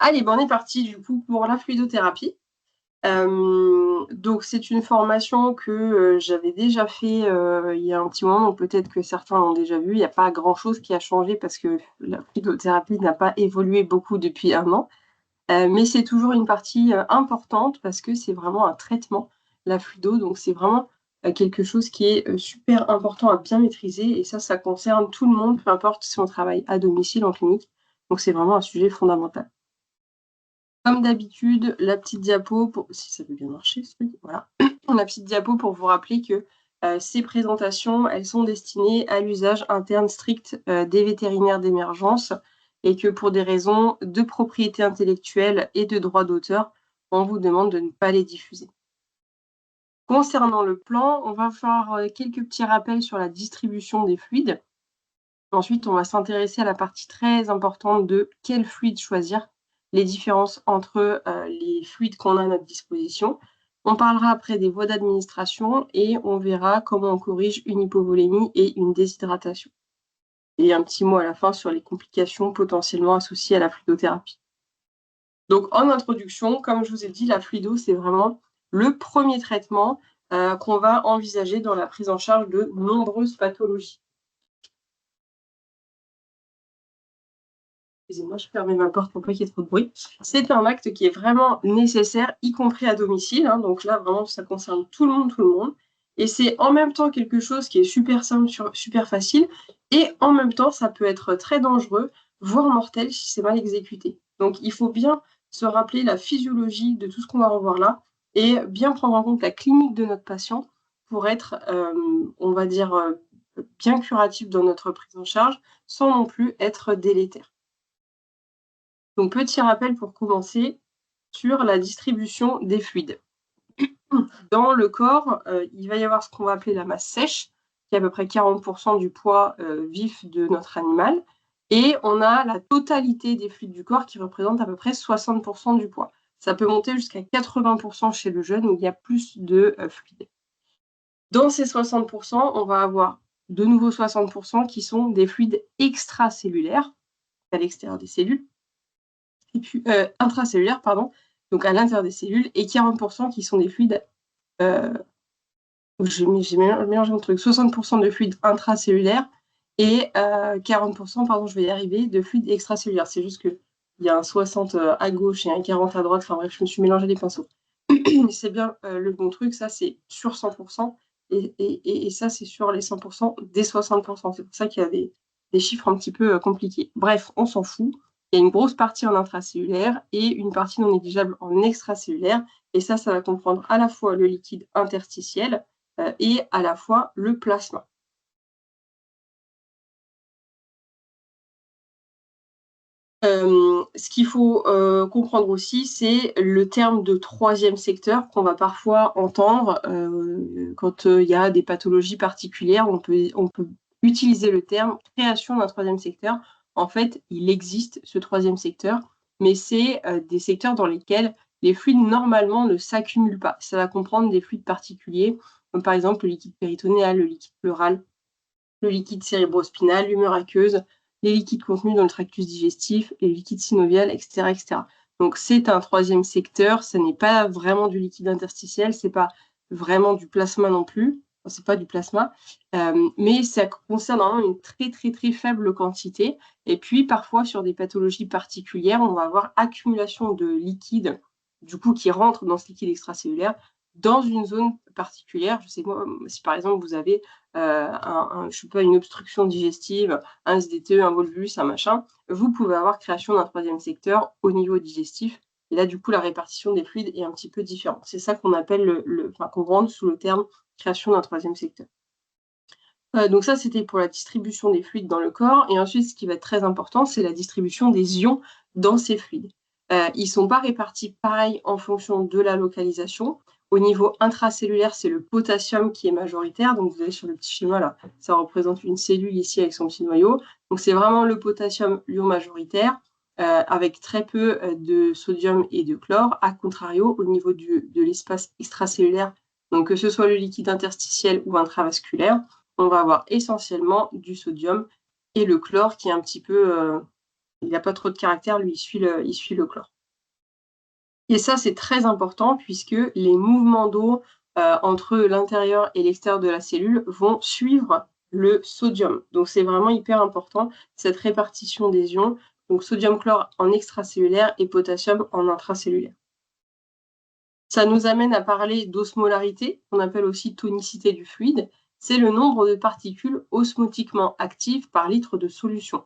Allez, ben on est parti du coup pour la fluidothérapie. Donc c'est une formation que j'avais déjà fait il y a un petit moment, donc peut-être que certains l'ont déjà vu. Il n'y a pas grand-chose qui a changé parce que la fluidothérapie n'a pas évolué beaucoup depuis 1 an. Mais c'est toujours une partie importante parce que c'est vraiment un traitement, la fluido. Donc c'est vraiment quelque chose qui est super important à bien maîtriser. Et ça concerne tout le monde, peu importe si on travaille à domicile, en clinique. Donc c'est vraiment un sujet fondamental. Comme d'habitude, la petite diapo pour si ça veut bien marcher ce truc, voilà. La petite diapo pour vous rappeler que, ces présentations, elles sont destinées à l'usage interne strict, des vétérinaires d'émergence et que pour des raisons de propriété intellectuelle et de droit d'auteur, on vous demande de ne pas les diffuser. Concernant le plan, on va faire, quelques petits rappels sur la distribution des fluides. Ensuite, on va s'intéresser à la partie très importante de quel fluide choisir, les différences entre les fluides qu'on a à notre disposition. On parlera après des voies d'administration et on verra comment on corrige une hypovolémie et une déshydratation. Et un petit mot à la fin sur les complications potentiellement associées à la fluidothérapie. Donc en introduction, comme je vous ai dit, la fluido, c'est vraiment le premier traitement qu'on va envisager dans la prise en charge de nombreuses pathologies. Excusez-moi, je fermais ma porte pour pas qu'il y ait trop de bruit. C'est un acte qui est vraiment nécessaire, y compris à domicile, hein, donc là, vraiment, ça concerne tout le monde, tout le monde. Et c'est en même temps quelque chose qui est super simple, super facile, et en même temps, ça peut être très dangereux, voire mortel si c'est mal exécuté. Donc, il faut bien se rappeler la physiologie de tout ce qu'on va revoir là, et bien prendre en compte la clinique de notre patient pour être, on va dire, bien curatif dans notre prise en charge, sans non plus être délétère. Donc, petit rappel pour commencer sur la distribution des fluides. Dans le corps, il va y avoir ce qu'on va appeler la masse sèche, qui est à peu près 40 du poids vif de notre animal. Et on a la totalité des fluides du corps qui représente à peu près 60 du poids. Ça peut monter jusqu'à 80 chez le jeune où il y a plus de fluides. Dans ces 60 on va avoir de nouveau 60 qui sont des fluides extracellulaires, à l'extérieur des cellules. Et puis, intracellulaires, pardon, donc à l'intérieur des cellules, et 40 qui sont des fluides, j'ai mélangé mon truc, 60 de fluides intracellulaires et 40 pardon, je vais y arriver, de fluides extracellulaires. C'est juste qu'il y a un 60 à gauche et un 40 à droite, enfin bref, je me suis mélangé les pinceaux. C'est bien le bon truc, ça c'est sur 100 et ça c'est sur les 100 des 60. C'est pour ça qu'il y a des chiffres un petit peu compliqués. Bref, on s'en fout. Il y a une grosse partie en intracellulaire et une partie non négligeable en extracellulaire. Et ça va comprendre à la fois le liquide interstitiel et à la fois le plasma. Ce qu'il faut comprendre aussi, c'est le terme de troisième secteur qu'on va parfois entendre quand il y a des pathologies particulières. On peut utiliser le terme création d'un troisième secteur. En fait, il existe ce troisième secteur, mais c'est des secteurs dans lesquels les fluides normalement ne s'accumulent pas. Ça va comprendre des fluides particuliers, comme par exemple le liquide péritonéal, le liquide pleural, le liquide cérébrospinal, l'humeur aqueuse, les liquides contenus dans le tractus digestif, les liquides synoviales, etc., etc. Donc c'est un troisième secteur, ce n'est pas vraiment du liquide interstitiel, c'est pas vraiment du plasma non plus, enfin, c'est pas du plasma, mais ça concerne vraiment une très très très faible quantité. Et puis parfois sur des pathologies particulières, on va avoir accumulation de liquide, du coup qui rentre dans ce liquide extracellulaire, dans une zone particulière. Je sais moi, si par exemple vous avez je sais pas, une obstruction digestive, un SDTE, un volvulus, un machin, vous pouvez avoir création d'un troisième secteur au niveau digestif. Et là, du coup, la répartition des fluides est un petit peu différente. C'est ça qu'on appelle qu'on rentre sous le terme création d'un troisième secteur. Donc ça, c'était pour la distribution des fluides dans le corps. Et ensuite, ce qui va être très important, c'est la distribution des ions dans ces fluides. Ils ne sont pas répartis pareil en fonction de la localisation. Au niveau intracellulaire, c'est le potassium qui est majoritaire. Donc, vous avez sur le petit schéma, là, ça représente une cellule ici avec son petit noyau. Donc, c'est vraiment le potassium ion majoritaire, avec très peu de sodium et de chlore. A contrario, au niveau de l'espace extracellulaire, donc que ce soit le liquide interstitiel ou intravasculaire, on va avoir essentiellement du sodium et le chlore qui est un petit peu il n'a pas trop de caractère, lui, il suit le chlore. Et ça, c'est très important puisque les mouvements d'eau entre l'intérieur et l'extérieur de la cellule vont suivre le sodium. Donc, c'est vraiment hyper important, cette répartition des ions. Donc, sodium-chlore en extracellulaire et potassium en intracellulaire. Ça nous amène à parler d'osmolarité, qu'on appelle aussi tonicité du fluide. C'est le nombre de particules osmotiquement actives par litre de solution.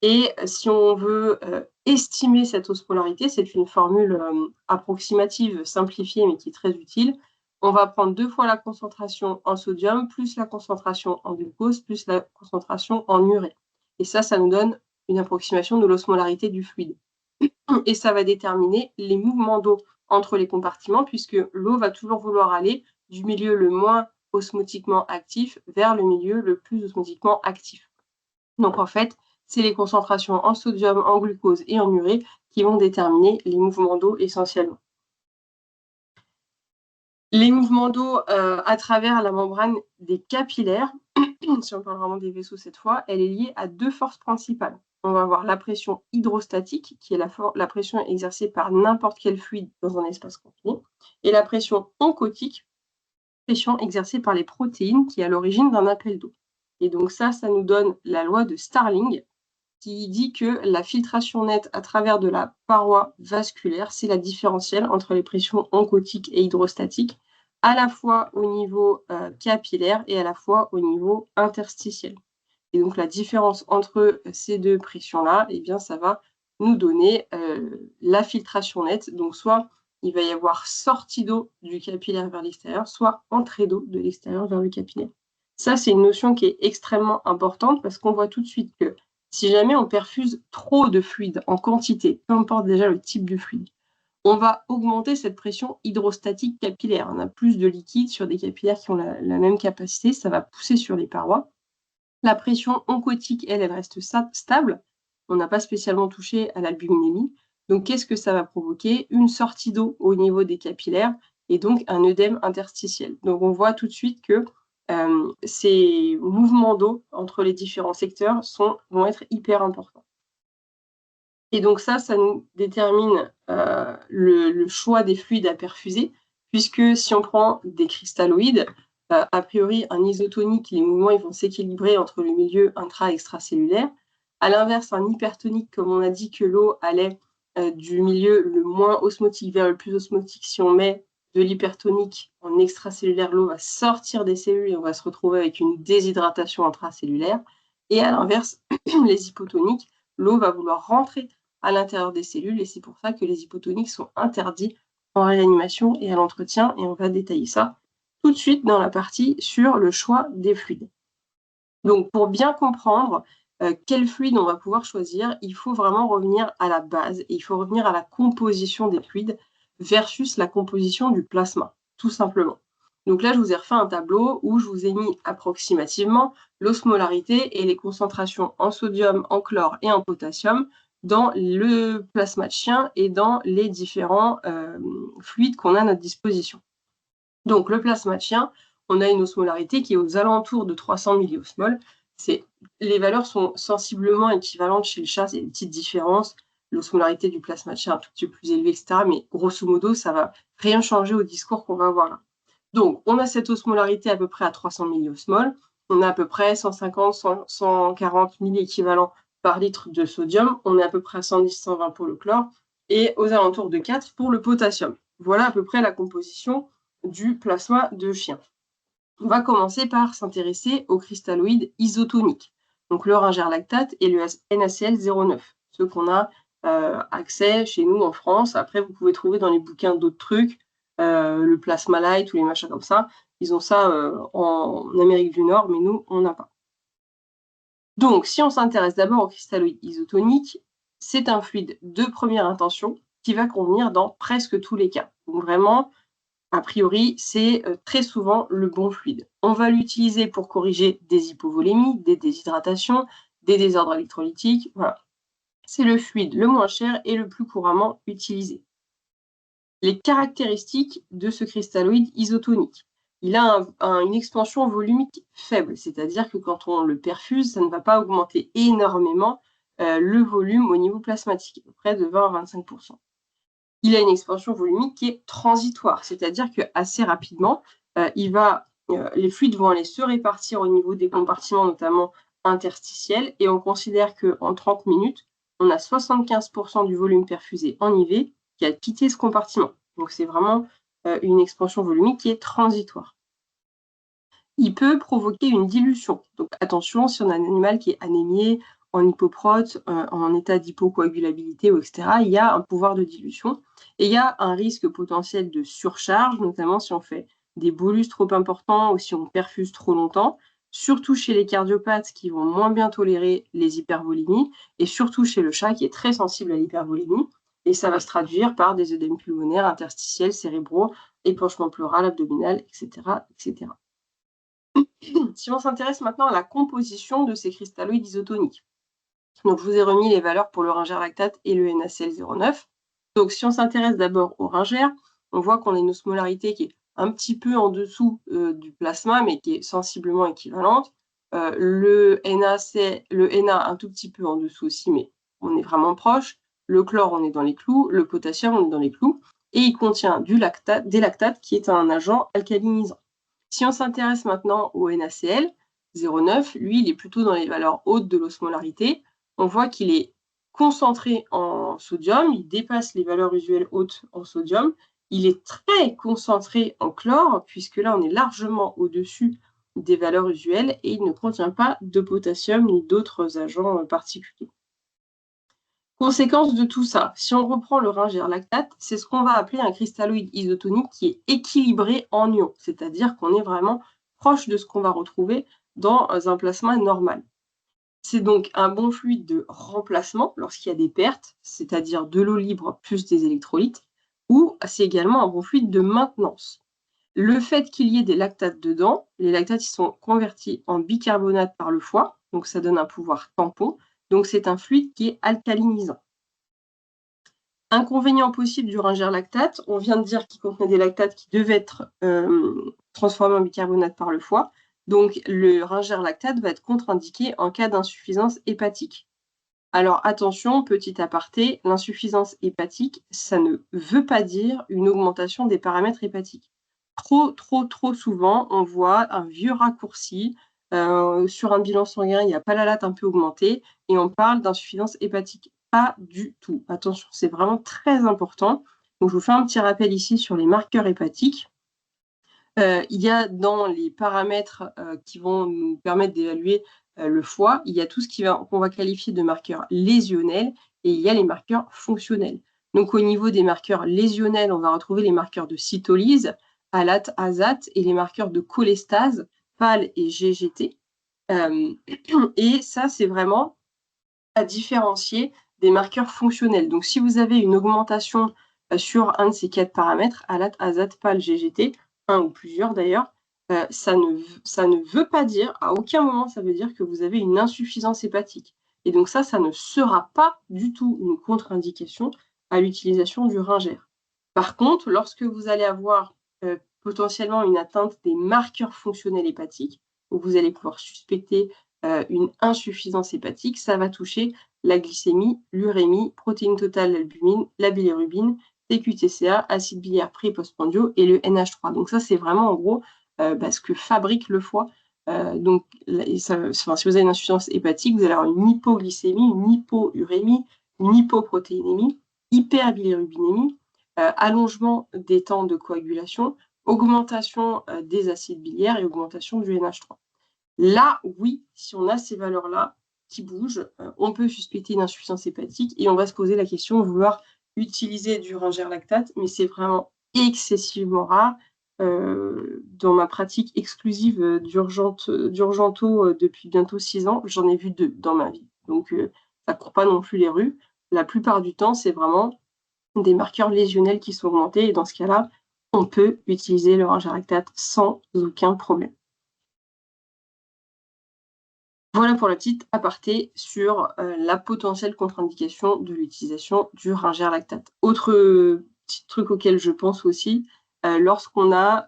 Et si on veut estimer cette osmolarité, c'est une formule approximative, simplifiée, mais qui est très utile. On va prendre 2 fois la concentration en sodium, plus la concentration en glucose, plus la concentration en urée. Et ça nous donne une approximation de l'osmolarité du fluide. Et ça va déterminer les mouvements d'eau entre les compartiments, puisque l'eau va toujours vouloir aller du milieu le moins osmotiquement actif vers le milieu le plus osmotiquement actif. Donc en fait, c'est les concentrations en sodium, en glucose et en urée qui vont déterminer les mouvements d'eau essentiellement. Les mouvements d'eau à travers la membrane des capillaires, si on parle vraiment des vaisseaux cette fois, elle est liée à 2 forces principales. On va avoir la pression hydrostatique, qui est la pression exercée par n'importe quel fluide dans un espace confiné, et la pression oncotique, pression exercée par les protéines, qui est à l'origine d'un appel d'eau. Et donc ça nous donne la loi de Starling, qui dit que la filtration nette à travers de la paroi vasculaire, c'est la différentielle entre les pressions oncotiques et hydrostatiques, à la fois au niveau capillaire et à la fois au niveau interstitiel. Et donc la différence entre ces 2 pressions-là, eh bien, ça va nous donner la filtration nette. Donc soit il va y avoir sortie d'eau du capillaire vers l'extérieur, soit entrée d'eau de l'extérieur vers le capillaire. Ça, c'est une notion qui est extrêmement importante parce qu'on voit tout de suite que si jamais on perfuse trop de fluide en quantité, peu importe déjà le type de fluide, on va augmenter cette pression hydrostatique capillaire. On a plus de liquide sur des capillaires qui ont la même capacité, ça va pousser sur les parois. La pression oncotique, elle reste stable. On n'a pas spécialement touché à l'albuminémie. Donc, qu'est-ce que ça va provoquer? Une sortie d'eau au niveau des capillaires et donc un œdème interstitiel. Donc, on voit tout de suite que ces mouvements d'eau entre les différents secteurs vont être hyper importants. Et donc ça nous détermine le choix des fluides à perfuser, puisque si on prend des cristalloïdes, a priori, un isotonique, les mouvements ils vont s'équilibrer entre le milieu intra- et extracellulaire. À l'inverse, un hypertonique, comme on a dit que l'eau allait du milieu le moins osmotique vers le plus osmotique, si on met de l'hypertonique en extracellulaire, l'eau va sortir des cellules et on va se retrouver avec une déshydratation intracellulaire. Et à l'inverse, les hypotoniques, l'eau va vouloir rentrer à l'intérieur des cellules et c'est pour ça que les hypotoniques sont interdits en réanimation et à l'entretien et on va détailler ça tout de suite dans la partie sur le choix des fluides. Donc pour bien comprendre quel fluide on va pouvoir choisir, il faut vraiment revenir à la base et il faut revenir à la composition des fluides versus la composition du plasma, tout simplement. Donc là, je vous ai refait un tableau où je vous ai mis approximativement l'osmolarité et les concentrations en sodium, en chlore et en potassium dans le plasma de chien et dans les différents fluides qu'on a à notre disposition. Donc le plasma de chien, on a une osmolarité qui est aux alentours de 300 milliosmoles. Les valeurs sont sensiblement équivalentes chez le chat, il y a une petite différence. L'osmolarité du plasma de chien est un tout petit peu plus élevée, etc. Mais grosso modo, ça ne va rien changer au discours qu'on va avoir là. Donc, on a cette osmolarité à peu près à 300 milliosmoles. On a à peu près 150, 140 milléquivalents par litre de sodium. On est à peu près à 110, 120 pour le chlore et aux alentours de 4 pour le potassium. Voilà à peu près la composition du plasma de chien. On va commencer par s'intéresser aux cristalloïdes isotoniques, donc le ringerlactate et le NaCl 0,9, ceux qu'on a accès chez nous en France. Après, vous pouvez trouver dans les bouquins d'autres trucs, le plasma light ou les machins comme ça. Ils ont ça en Amérique du Nord, mais nous, on n'a pas. Donc, si on s'intéresse d'abord aux cristalloïdes isotoniques, c'est un fluide de première intention qui va convenir dans presque tous les cas. Donc vraiment, a priori, c'est très souvent le bon fluide. On va l'utiliser pour corriger des hypovolémies, des déshydratations, des désordres électrolytiques. Voilà. C'est le fluide le moins cher et le plus couramment utilisé. Les caractéristiques de ce cristalloïde isotonique. Il a une expansion volumique faible, c'est-à-dire que quand on le perfuse, ça ne va pas augmenter énormément le volume au niveau plasmatique, près de 20 à 25%. Il a une expansion volumique qui est transitoire, c'est-à-dire qu'assez rapidement, les fluides vont aller se répartir au niveau des compartiments, notamment interstitiels, et on considère qu'en 30 minutes, on a 75% du volume perfusé en IV qui a quitté ce compartiment. Donc c'est vraiment une expansion volumique qui est transitoire. Il peut provoquer une dilution. Donc attention, si on a un animal qui est anémié, en hypoprote, en état d'hypocoagulabilité, etc., il y a un pouvoir de dilution. Et il y a un risque potentiel de surcharge, notamment si on fait des bolus trop importants ou si on perfuse trop longtemps, surtout chez les cardiopathes qui vont moins bien tolérer les hypervolémies, et surtout chez le chat qui est très sensible à l'hypervolémie. Et ça va se traduire par des œdèmes pulmonaires, interstitiels, cérébraux, épanchement pleural, abdominal, etc., etc. Si on s'intéresse maintenant à la composition de ces cristalloïdes isotoniques. Donc, je vous ai remis les valeurs pour le ringère lactate et le NaCl09. Donc, si on s'intéresse d'abord au ringère, on voit qu'on a une osmolarité qui est un petit peu en dessous du plasma, mais qui est sensiblement équivalente. Le Na un tout petit peu en dessous aussi, mais on est vraiment proche. Le chlore, on est dans les clous. Le potassium, on est dans les clous. Et il contient des lactates, qui est un agent alcalinisant. Si on s'intéresse maintenant au NaCl 0,9, lui, il est plutôt dans les valeurs hautes de l'osmolarité. On voit qu'il est concentré en sodium, il dépasse les valeurs usuelles hautes en sodium. Il est très concentré en chlore, puisque là, on est largement au-dessus des valeurs usuelles et il ne contient pas de potassium ni d'autres agents particuliers. Conséquence de tout ça, si on reprend le ringère lactate, c'est ce qu'on va appeler un cristalloïde isotonique qui est équilibré en ions, c'est-à-dire qu'on est vraiment proche de ce qu'on va retrouver dans un plasma normal. C'est donc un bon fluide de remplacement lorsqu'il y a des pertes, c'est-à-dire de l'eau libre plus des électrolytes, ou c'est également un bon fluide de maintenance. Le fait qu'il y ait des lactates dedans, les lactates ils sont convertis en bicarbonate par le foie, donc ça donne un pouvoir tampon, donc c'est un fluide qui est alcalinisant. Inconvénient possible du ringère lactate, on vient de dire qu'il contenait des lactates qui devaient être transformés en bicarbonate par le foie. Donc, le ringère lactate va être contre-indiqué en cas d'insuffisance hépatique. Alors, attention, petit aparté, l'insuffisance hépatique, ça ne veut pas dire une augmentation des paramètres hépatiques. Trop souvent, on voit un vieux raccourci. Sur un bilan sanguin, il y a palalate un peu augmenté et on parle d'insuffisance hépatique. Pas du tout. Attention, c'est vraiment très important. Donc, je vous fais un petit rappel ici sur les marqueurs hépatiques. Il y a dans les paramètres qui vont nous permettre d'évaluer le foie, il y a tout ce qu'on va qualifier de marqueurs lésionnels et il y a les marqueurs fonctionnels. Donc au niveau des marqueurs lésionnels, on va retrouver les marqueurs de cytolyse, ALAT, AZAT et les marqueurs de cholestase, PAL et GGT. Et ça, c'est vraiment à différencier des marqueurs fonctionnels. Donc si vous avez une augmentation sur un de ces 4 paramètres, ALAT, AZAT, PAL, GGT, un ou plusieurs d'ailleurs, ça ne veut pas dire, à aucun moment ça veut dire que vous avez une insuffisance hépatique. Et donc ça ne sera pas du tout une contre-indication à l'utilisation du ringère. Par contre, lorsque vous allez avoir potentiellement une atteinte des marqueurs fonctionnels hépatiques, où vous allez pouvoir suspecter une insuffisance hépatique, ça va toucher la glycémie, l'urémie, protéines totales, l'albumine, la bilirubine, TQTCA, acide biliaire pré- et postprandiaux et le NH3. Donc ça, c'est vraiment en gros ce que fabrique le foie. Donc, si vous avez une insuffisance hépatique, vous allez avoir une hypoglycémie, une hypourémie, une hypoprotéinémie, hyperbilirubinémie, allongement des temps de coagulation, augmentation des acides biliaires et augmentation du NH3. Là, oui, si on a ces valeurs-là qui bougent, on peut suspecter une insuffisance hépatique et on va se poser la question de vouloir utiliser du ringère lactate, mais c'est vraiment excessivement rare. Dans ma pratique exclusive d'urgento depuis bientôt 6 ans, j'en ai vu 2 dans ma vie. Donc, ça ne court pas non plus les rues. La plupart du temps, c'est vraiment des marqueurs lésionnels qui sont augmentés et dans ce cas-là, on peut utiliser le ringère lactate sans aucun problème. Voilà pour la petite aparté sur la potentielle contre-indication de l'utilisation du ringère lactate. Autre petit truc auquel je pense aussi, lorsqu'on a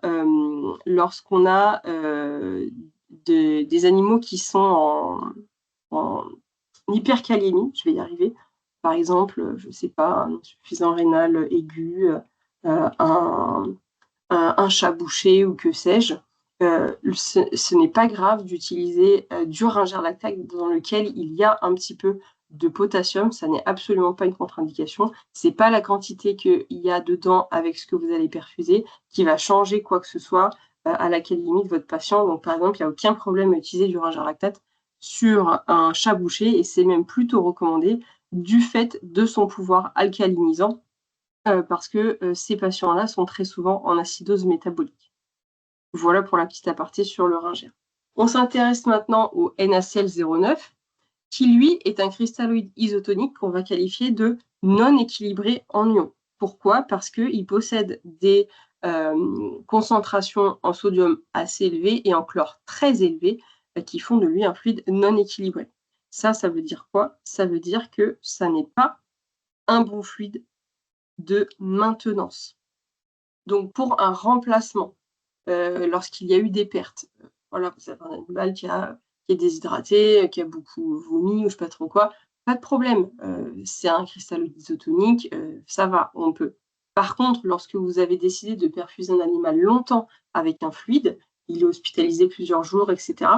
des animaux qui sont hyperkaliémie, je vais y arriver. Par exemple, je ne sais pas, un insuffisant rénal aigu, un chat bouché ou que sais-je, ce n'est pas grave d'utiliser du ringer lactate dans lequel il y a un petit peu de potassium. Ça n'est absolument pas une contre-indication. C'est pas la quantité qu'il y a dedans avec ce que vous allez perfuser qui va changer quoi que ce soit à la calémie de votre patient. Donc, par exemple, il n'y a aucun problème à utiliser du ringer lactate sur un chat bouché et c'est même plutôt recommandé du fait de son pouvoir alcalinisant parce que ces patients-là sont très souvent en acidose métabolique. Voilà pour la petite aparté sur le ringer. On s'intéresse maintenant au NaCl09, qui lui est un cristalloïde isotonique qu'on va qualifier de non équilibré en ions. Pourquoi? Parce qu'il possède des concentrations en sodium assez élevées et en chlore très élevées qui font de lui un fluide non équilibré. Ça veut dire quoi? Ça veut dire que ça n'est pas un bon fluide de maintenance. Donc, pour un remplacement, lorsqu'il y a eu des pertes, voilà, vous avez un animal qui est déshydraté, qui a beaucoup vomi ou je ne sais pas trop quoi, pas de problème. C'est un cristalloïde isotonique, ça va, on peut. Par contre, lorsque vous avez décidé de perfuser un animal longtemps avec un fluide, il est hospitalisé plusieurs jours, etc.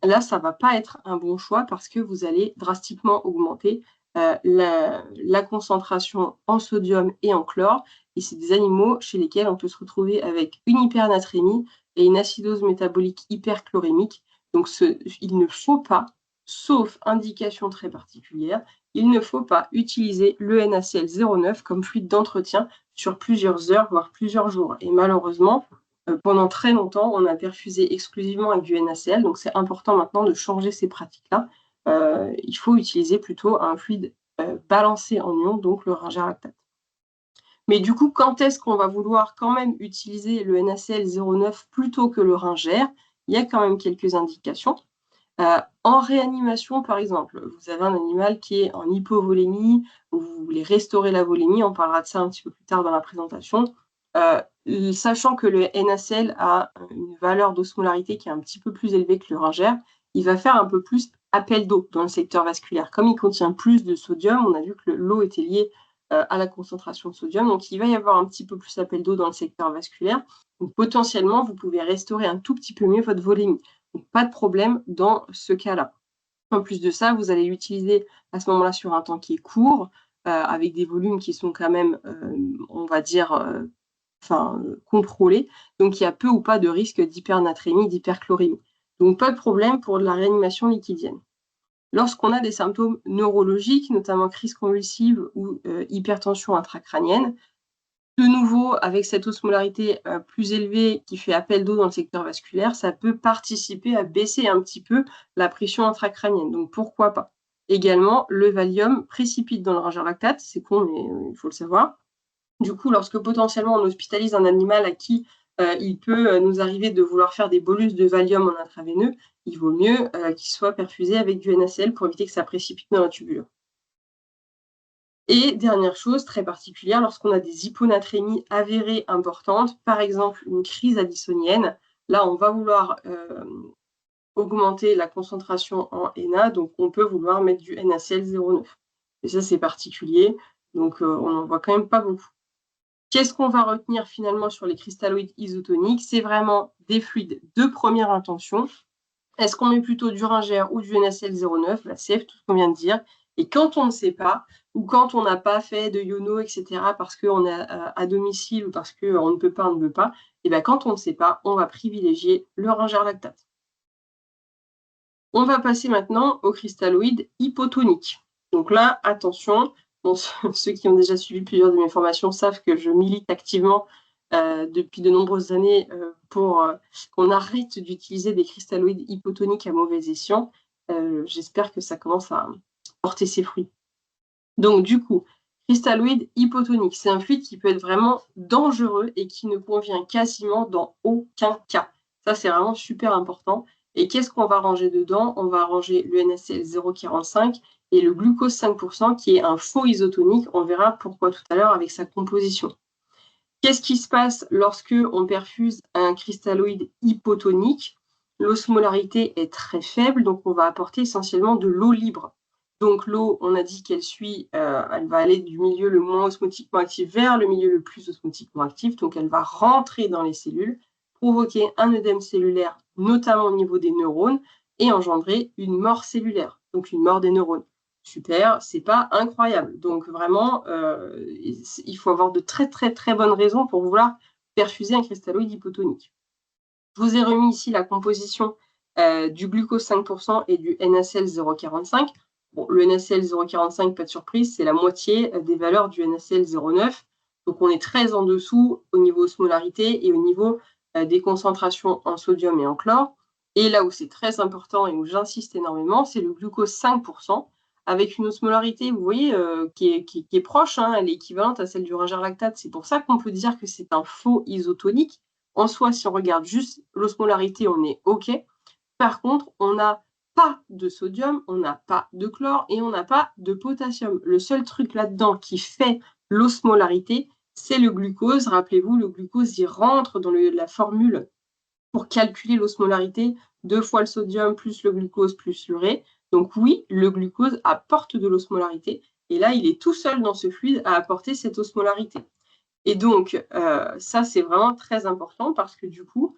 Là, ça ne va pas être un bon choix parce que vous allez drastiquement augmenter la concentration en sodium et en chlore. Et c'est des animaux chez lesquels on peut se retrouver avec une hypernatrémie et une acidose métabolique hyperchlorémique. Donc, il ne faut pas, sauf indication très particulière, il ne faut pas utiliser le NaCl09 comme fluide d'entretien sur plusieurs heures, voire plusieurs jours. Et malheureusement, pendant très longtemps, on a perfusé exclusivement avec du NaCl, donc c'est important maintenant de changer ces pratiques-là. Il faut utiliser plutôt un fluide balancé en ions, donc le ringer lactate. Mais du coup, quand est-ce qu'on va vouloir quand même utiliser le NaCl09 plutôt que le ringer? Il y a quand même quelques indications. En réanimation, par exemple, vous avez un animal qui est en hypovolémie, vous voulez restaurer la volémie, on parlera de ça un petit peu plus tard dans la présentation. Sachant que le NaCl a une valeur d'osmolarité qui est un petit peu plus élevée que le ringer, il va faire un peu plus appel d'eau dans le secteur vasculaire. Comme il contient plus de sodium, on a vu que l'eau était liée à la concentration de sodium, donc il va y avoir un petit peu plus appel d'eau dans le secteur vasculaire. Donc potentiellement, vous pouvez restaurer un tout petit peu mieux votre volémie. Donc pas de problème dans ce cas-là. En plus de ça, vous allez l'utiliser à ce moment-là sur un temps qui est court, avec des volumes qui sont quand même, on va dire, contrôlés. Donc il y a peu ou pas de risque d'hypernatrémie, d'hyperchlorémie. Donc pas de problème pour de la réanimation liquidienne. Lorsqu'on a des symptômes neurologiques, notamment crise convulsive ou hypertension intracrânienne, de nouveau, avec cette osmolarité plus élevée qui fait appel d'eau dans le secteur vasculaire, ça peut participer à baisser un petit peu la pression intracrânienne. Donc pourquoi pas? Également, le Valium précipite dans le ringer lactate, c'est con, mais il faut le savoir. Du coup, lorsque potentiellement on hospitalise un animal à qui il peut nous arriver de vouloir faire des bolus de Valium en intraveineux, il vaut mieux qu'il soit perfusé avec du NaCl pour éviter que ça précipite dans la tubulure. Et dernière chose très particulière, lorsqu'on a des hyponatrémies avérées importantes, par exemple une crise addisonienne, là on va vouloir augmenter la concentration en Na, donc on peut vouloir mettre du NaCl09. Et ça c'est particulier, donc on n'en voit quand même pas beaucoup. Qu'est-ce qu'on va retenir finalement sur les cristalloïdes isotoniques? C'est vraiment des fluides de première intention. Est-ce qu'on met plutôt du ringer ou du NaCl09? C'est tout ce qu'on vient de dire. Et quand on ne sait pas, ou quand on n'a pas fait de Yono, etc., parce qu'on est à domicile ou parce qu'on ne peut pas, on ne veut pas, et bien quand on ne sait pas, on va privilégier le ringer lactate. On va passer maintenant aux cristalloïdes hypotoniques. Donc là, attention, bon, ceux qui ont déjà suivi plusieurs de mes formations savent que je milite activement depuis de nombreuses années pour qu'on arrête d'utiliser des cristalloïdes hypotoniques à mauvais escient. J'espère que ça commence à porter ses fruits. Donc du coup, cristalloïde hypotonique, c'est un fluide qui peut être vraiment dangereux et qui ne convient quasiment dans aucun cas. Ça, c'est vraiment super important. Et qu'est-ce qu'on va ranger dedans? On va ranger le NaCl 0,45 et le glucose 5%, qui est un faux isotonique. On verra pourquoi tout à l'heure avec sa composition. Qu'est-ce qui se passe lorsque on perfuse un cristalloïde hypotonique? L'osmolarité est très faible, donc on va apporter essentiellement de l'eau libre. Donc l'eau, on a dit qu'elle suit, elle va aller du milieu le moins osmotiquement actif vers le milieu le plus osmotiquement actif. Donc elle va rentrer dans les cellules, provoquer un œdème cellulaire, notamment au niveau des neurones, et engendrer une mort cellulaire, donc une mort des neurones. Super, c'est pas incroyable. Donc vraiment, il faut avoir de très très très bonnes raisons pour vouloir perfuser un cristalloïde hypotonique. Je vous ai remis ici la composition du glucose 5% et du NaCl 0,45. Bon, le NaCl 0,45, pas de surprise, c'est la moitié des valeurs du NaCl 0,9. Donc on est très en dessous au niveau osmolarité et au niveau des concentrations en sodium et en chlore. Et là où c'est très important et où j'insiste énormément, c'est le glucose 5%, avec une osmolarité, vous voyez, qui est proche, hein, elle est équivalente à celle du ringer lactate. C'est pour ça qu'on peut dire que c'est un faux isotonique. En soi, si on regarde juste l'osmolarité, on est OK. Par contre, on n'a pas de sodium, on n'a pas de chlore et on n'a pas de potassium. Le seul truc là-dedans qui fait l'osmolarité, c'est le glucose. Rappelez-vous, le glucose, il rentre dans la formule pour calculer l'osmolarité, 2 fois le sodium plus le glucose plus l'urée. Donc oui, le glucose apporte de l'osmolarité. Et là, il est tout seul dans ce fluide à apporter cette osmolarité. Et donc, ça, c'est vraiment très important parce que du coup,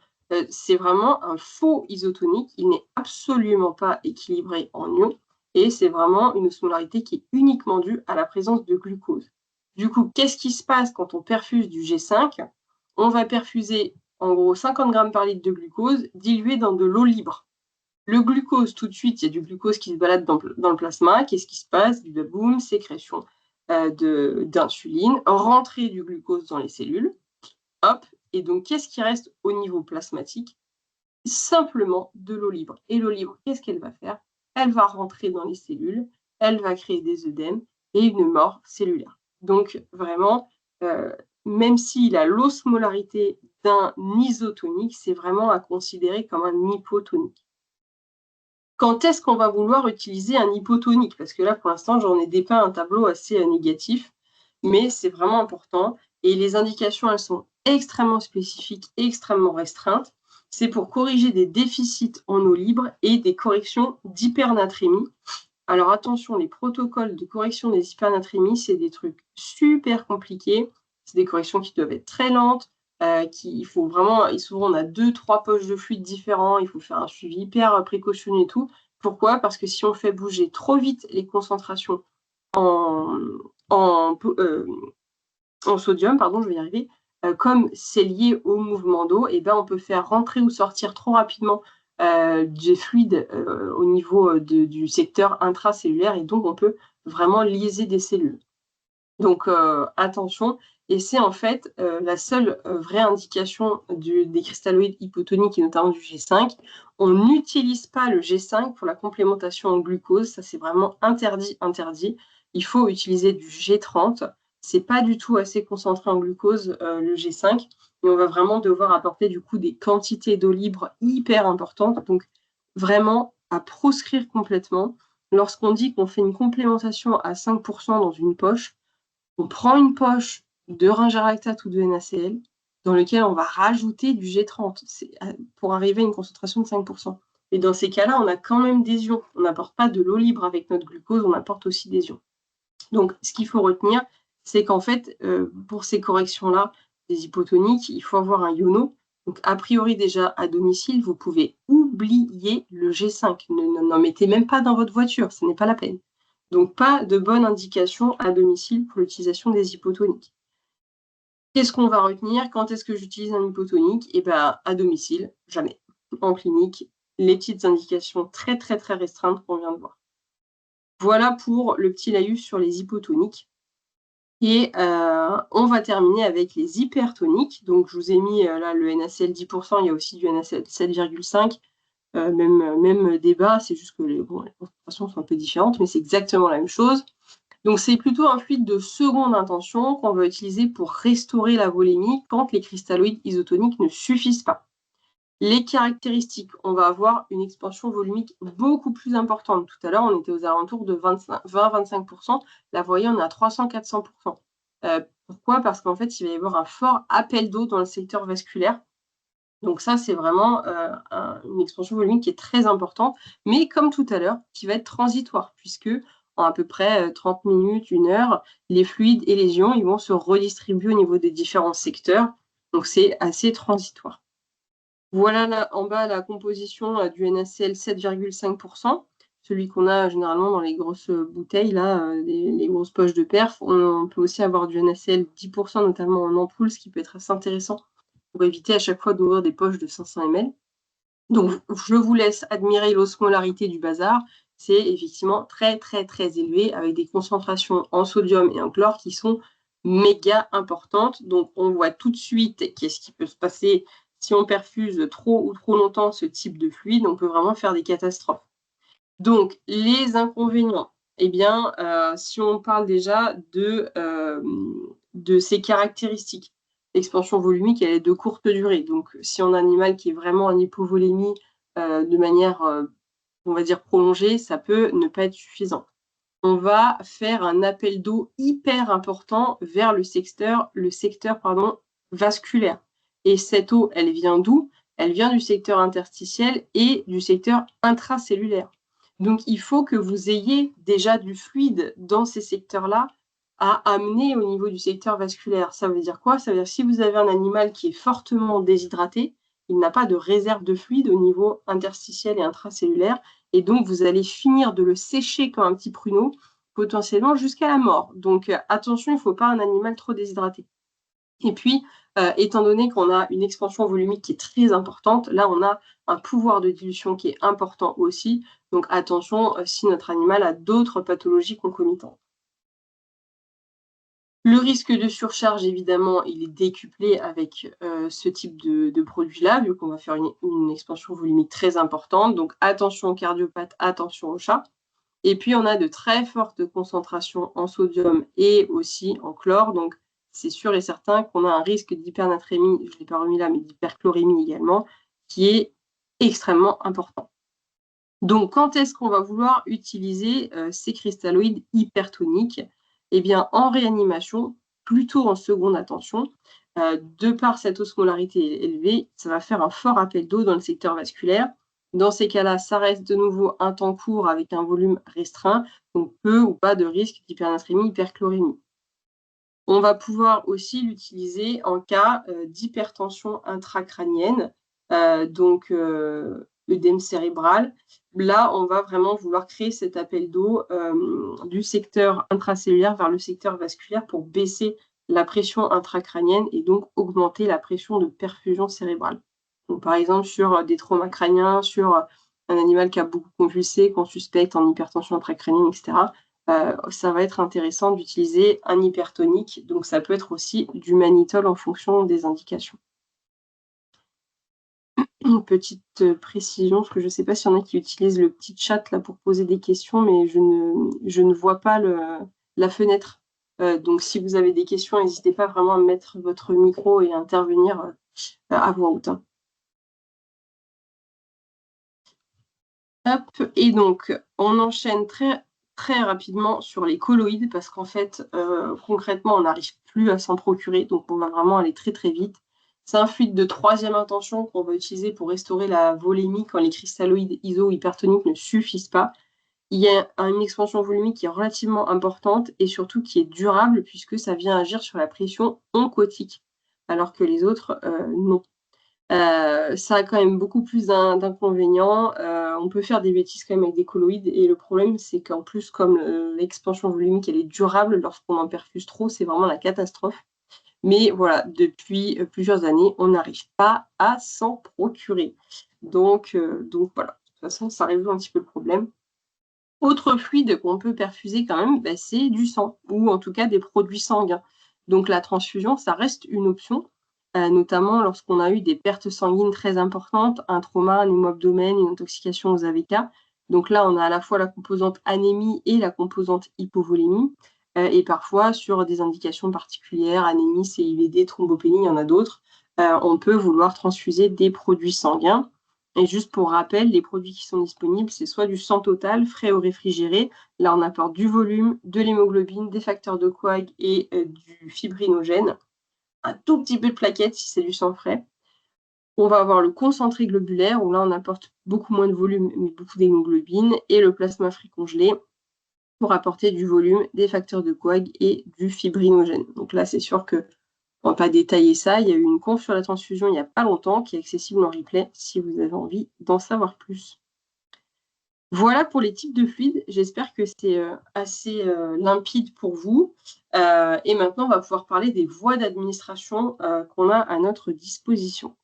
c'est vraiment un faux isotonique. Il n'est absolument pas équilibré en ions et c'est vraiment une osmolarité qui est uniquement due à la présence de glucose. Du coup, qu'est-ce qui se passe quand on perfuse du G5? On va perfuser en gros 50 grammes par litre de glucose dilué dans de l'eau libre. Le glucose, tout de suite, il y a du glucose qui se balade dans le plasma. Qu'est-ce qui se passe? Du boum, sécrétion d'insuline, rentrée du glucose dans les cellules. Hop. Et donc, qu'est-ce qui reste au niveau plasmatique? Simplement de l'eau libre. Et l'eau libre, qu'est-ce qu'elle va faire? Elle va rentrer dans les cellules, elle va créer des œdèmes et une mort cellulaire. Donc, vraiment, même s'il a l'osmolarité d'un isotonique, c'est vraiment à considérer comme un hypotonique. Quand est-ce qu'on va vouloir utiliser un hypotonique? Parce que là, pour l'instant, j'en ai dépeint un tableau assez négatif, mais c'est vraiment important. Et les indications, elles sont extrêmement spécifiques et extrêmement restreintes. C'est pour corriger des déficits en eau libre et des corrections d'hypernatrémie. Alors attention, les protocoles de correction des hypernatrémies, c'est des trucs super compliqués. C'est des corrections qui doivent être très lentes. Il faut vraiment, et souvent on a 2-3 poches de fluide différents, il faut faire un suivi hyper précautionneux et tout. Pourquoi? Parce que si on fait bouger trop vite les concentrations en, en, en sodium, pardon, je vais y arriver, comme c'est lié au mouvement d'eau, et ben on peut faire rentrer ou sortir trop rapidement des fluides au niveau du secteur intracellulaire, et donc on peut vraiment liser des cellules. Donc attention, et c'est en fait la seule vraie indication des cristalloïdes hypotoniques et notamment du G5. On n'utilise pas le G5 pour la complémentation en glucose, ça c'est vraiment interdit, interdit. Il faut utiliser du G30. C'est pas du tout assez concentré en glucose le G5, et on va vraiment devoir apporter du coup des quantités d'eau libre hyper importantes. Donc vraiment à proscrire complètement. Lorsqu'on dit qu'on fait une complémentation à 5% dans une poche, on prend une poche de ringer lactate ou de NaCl dans lequel on va rajouter du G30 pour arriver à une concentration de 5%. Et dans ces cas-là, on a quand même des ions. On n'apporte pas de l'eau libre avec notre glucose, on apporte aussi des ions. Donc, ce qu'il faut retenir, c'est qu'en fait, pour ces corrections-là, des hypotoniques, il faut avoir un iono. Donc, a priori, déjà, à domicile, vous pouvez oublier le G5. N'en mettez même pas dans votre voiture, ce n'est pas la peine. Donc, pas de bonne indication à domicile pour l'utilisation des hypotoniques. Qu'est-ce qu'on va retenir? Quand est-ce que j'utilise un hypotonique? Eh bien, à domicile, jamais. En clinique, les petites indications très, très, très restreintes qu'on vient de voir. Voilà pour le petit laïus sur les hypotoniques. Et on va terminer avec les hypertoniques. Donc, je vous ai mis là le NaCl 10%, il y a aussi du NaCl 7,5. Même débat, c'est juste que les concentrations sont un peu différentes, mais c'est exactement la même chose. Donc, c'est plutôt un fluide de seconde intention qu'on va utiliser pour restaurer la volémie quand les cristalloïdes isotoniques ne suffisent pas. Les caractéristiques, on va avoir une expansion volumique beaucoup plus importante. Tout à l'heure, on était aux alentours de 20-25%. Là, vous voyez, on est à 300-400%. Pourquoi? Parce qu'en fait, il va y avoir un fort appel d'eau dans le secteur vasculaire. Donc ça, c'est vraiment une expansion volumique qui est très importante, mais comme tout à l'heure, qui va être transitoire, puisque en à peu près 30 minutes, 1 heure, les fluides et les ions, ils vont se redistribuer au niveau des différents secteurs. Donc, c'est assez transitoire. Voilà là, en bas la composition du NaCl 7,5%, celui qu'on a généralement dans les grosses bouteilles, là, les grosses poches de perf. On peut aussi avoir du NaCl 10%, notamment en ampoule, ce qui peut être assez intéressant pour éviter à chaque fois d'ouvrir des poches de 500 ml. Donc, je vous laisse admirer l'osmolarité du bazar. C'est effectivement très, très, très élevé, avec des concentrations en sodium et en chlore qui sont méga importantes. Donc, on voit tout de suite qu'est-ce qui peut se passer si on perfuse trop ou trop longtemps ce type de fluide. On peut vraiment faire des catastrophes. Donc, les inconvénients, eh bien, si on parle déjà de ses caractéristiques, l'expansion volumique, elle est de courte durée. Donc, si on a un animal qui est vraiment en hypovolémie de manière, on va dire, prolongée, ça peut ne pas être suffisant. On va faire un appel d'eau hyper important vers le secteur vasculaire. Et cette eau, elle vient d'où? Elle vient du secteur interstitiel et du secteur intracellulaire. Donc, il faut que vous ayez déjà du fluide dans ces secteurs-là à amener au niveau du secteur vasculaire. Ça veut dire quoi? Ça veut dire que si vous avez un animal qui est fortement déshydraté, il n'a pas de réserve de fluide au niveau interstitiel et intracellulaire, et donc vous allez finir de le sécher comme un petit pruneau, potentiellement jusqu'à la mort. Donc attention, il ne faut pas un animal trop déshydraté. Et puis, étant donné qu'on a une expansion volumique qui est très importante, là on a un pouvoir de dilution qui est important aussi. Donc attention si notre animal a d'autres pathologies concomitantes. Le risque de surcharge, évidemment, il est décuplé avec ce type de produit-là, vu qu'on va faire une expansion volumique très importante. Donc attention aux cardiopathes, attention aux chats. Et puis on a de très fortes concentrations en sodium et aussi en chlore. Donc c'est sûr et certain qu'on a un risque d'hypernatrémie, je ne l'ai pas remis là, mais d'hyperchlorémie également, qui est extrêmement important. Donc, quand est-ce qu'on va vouloir utiliser ces cristalloïdes hypertoniques? Eh bien, en réanimation, plutôt en seconde attention, de par cette osmolarité élevée, ça va faire un fort appel d'eau dans le secteur vasculaire. Dans ces cas-là, ça reste de nouveau un temps court avec un volume restreint, donc peu ou pas de risque d'hypernatrémie, hyperchlorémie. On va pouvoir aussi l'utiliser en cas d'hypertension intracrânienne, donc œdème cérébral. Là, on va vraiment vouloir créer cet appel d'eau du secteur intracellulaire vers le secteur vasculaire pour baisser la pression intracrânienne et donc augmenter la pression de perfusion cérébrale. Donc, par exemple, sur des traumas crâniens, sur un animal qui a beaucoup convulsé, qu'on suspecte en hypertension intracrânienne, etc., ça va être intéressant d'utiliser un hypertonique. Donc, ça peut être aussi du mannitol en fonction des indications. Une petite précision, parce que je ne sais pas s'il y en a qui utilisent le petit chat là pour poser des questions, mais je ne vois pas la fenêtre. Donc, si vous avez des questions, n'hésitez pas vraiment à mettre votre micro et à intervenir à voix haute. Hein. Hop, et donc, on enchaîne très, très rapidement sur les colloïdes, parce qu'en fait, concrètement, on n'arrive plus à s'en procurer, donc on va vraiment aller très, très vite. C'est un fluide de troisième intention qu'on va utiliser pour restaurer la volémie quand les cristalloïdes iso-hypertoniques ne suffisent pas. Il y a une expansion volumique qui est relativement importante et surtout qui est durable puisque ça vient agir sur la pression oncotique, alors que les autres, non. Ça a quand même beaucoup plus d'inconvénients. On peut faire des bêtises quand même avec des colloïdes et le problème, c'est qu'en plus, comme l'expansion volumique, elle est durable, lorsqu'on en perfuse trop, c'est vraiment la catastrophe. Mais voilà, depuis plusieurs années, on n'arrive pas à s'en procurer. Donc voilà, de toute façon, ça résout un petit peu le problème. Autre fluide qu'on peut perfuser quand même, bah, c'est du sang, ou en tout cas des produits sanguins. Donc la transfusion, ça reste une option, notamment lorsqu'on a eu des pertes sanguines très importantes, un trauma, un hémo-abdomen, une intoxication aux AVK. Donc là, on a à la fois la composante anémie et la composante hypovolémie. Et parfois, sur des indications particulières, anémie, CIVD, thrombopénie, il y en a d'autres, on peut vouloir transfuser des produits sanguins. Et juste pour rappel, les produits qui sont disponibles, c'est soit du sang total, frais ou réfrigéré. Là, on apporte du volume, de l'hémoglobine, des facteurs de coag et du fibrinogène. Un tout petit peu de plaquettes si c'est du sang frais. On va avoir le concentré globulaire, où là, on apporte beaucoup moins de volume, mais beaucoup d'hémoglobine, et le plasma frais congelé. pour apporter du volume, des facteurs de coag et du fibrinogène. Donc là, c'est sûr que on va pas détailler ça. Il y a eu une conf sur la transfusion il n'y a pas longtemps qui est accessible en replay si vous avez envie d'en savoir plus. Voilà pour les types de fluides. J'espère que c'est assez limpide pour vous. Et maintenant, on va pouvoir parler des voies d'administration qu'on a à notre disposition.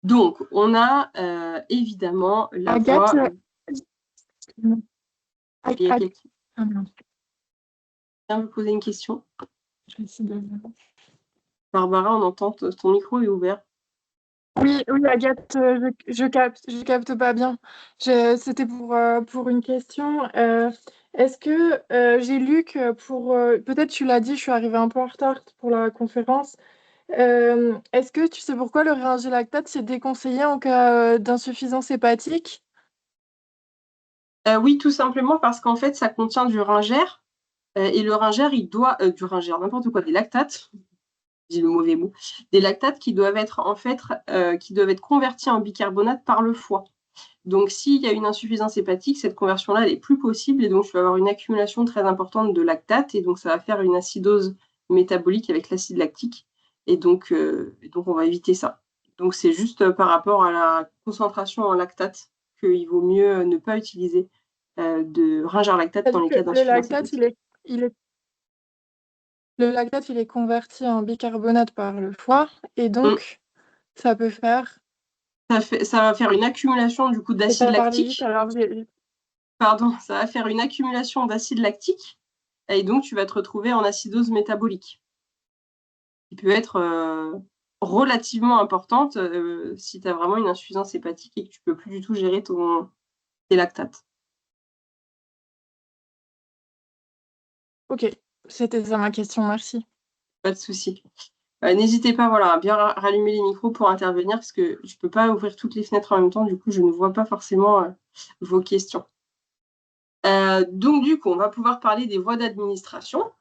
Donc, on a évidemment la voie... Il y a quelqu'un qui veut poser une question. Barbara, on entend, ton micro est ouvert. Oui, Agathe, je capte pas bien. C'était pour une question. Est-ce que j'ai lu que peut-être tu l'as dit, je suis arrivée un peu en retard pour la conférence. Est-ce que tu sais pourquoi le réingé lactate c'est déconseillé en cas d'insuffisance hépatique? Oui, tout simplement parce qu'en fait, ça contient du ringère. Et le ringère, il doit... du ringère, n'importe quoi, des lactates. Je dis le mauvais mot. Des lactates qui doivent être convertis en bicarbonate par le foie. Donc, s'il y a une insuffisance hépatique, cette conversion-là, elle n'est plus possible et donc tu vas avoir une accumulation très importante de lactate et donc ça va faire une acidose métabolique avec l'acide lactique et donc on va éviter ça. Donc, c'est juste par rapport à la concentration en lactate qu'il vaut mieux ne pas utiliser de ringère lactate dans les cas d'insuffisance hépatique. Le lactate, il est converti en bicarbonate par le foie et donc ça peut faire... Ça va faire une accumulation du coup d'acide lactique. Pardon, ça va faire une accumulation d'acide lactique et donc tu vas te retrouver en acidose métabolique qui peut être relativement importante si tu as vraiment une insuffisance hépatique et que tu peux plus du tout gérer tes lactates. Ok, c'était ça ma question, merci. Pas de souci. N'hésitez pas à bien rallumer les micros pour intervenir parce que je ne peux pas ouvrir toutes les fenêtres en même temps, du coup je ne vois pas forcément vos questions. Donc du coup, on va pouvoir parler des voies d'administration.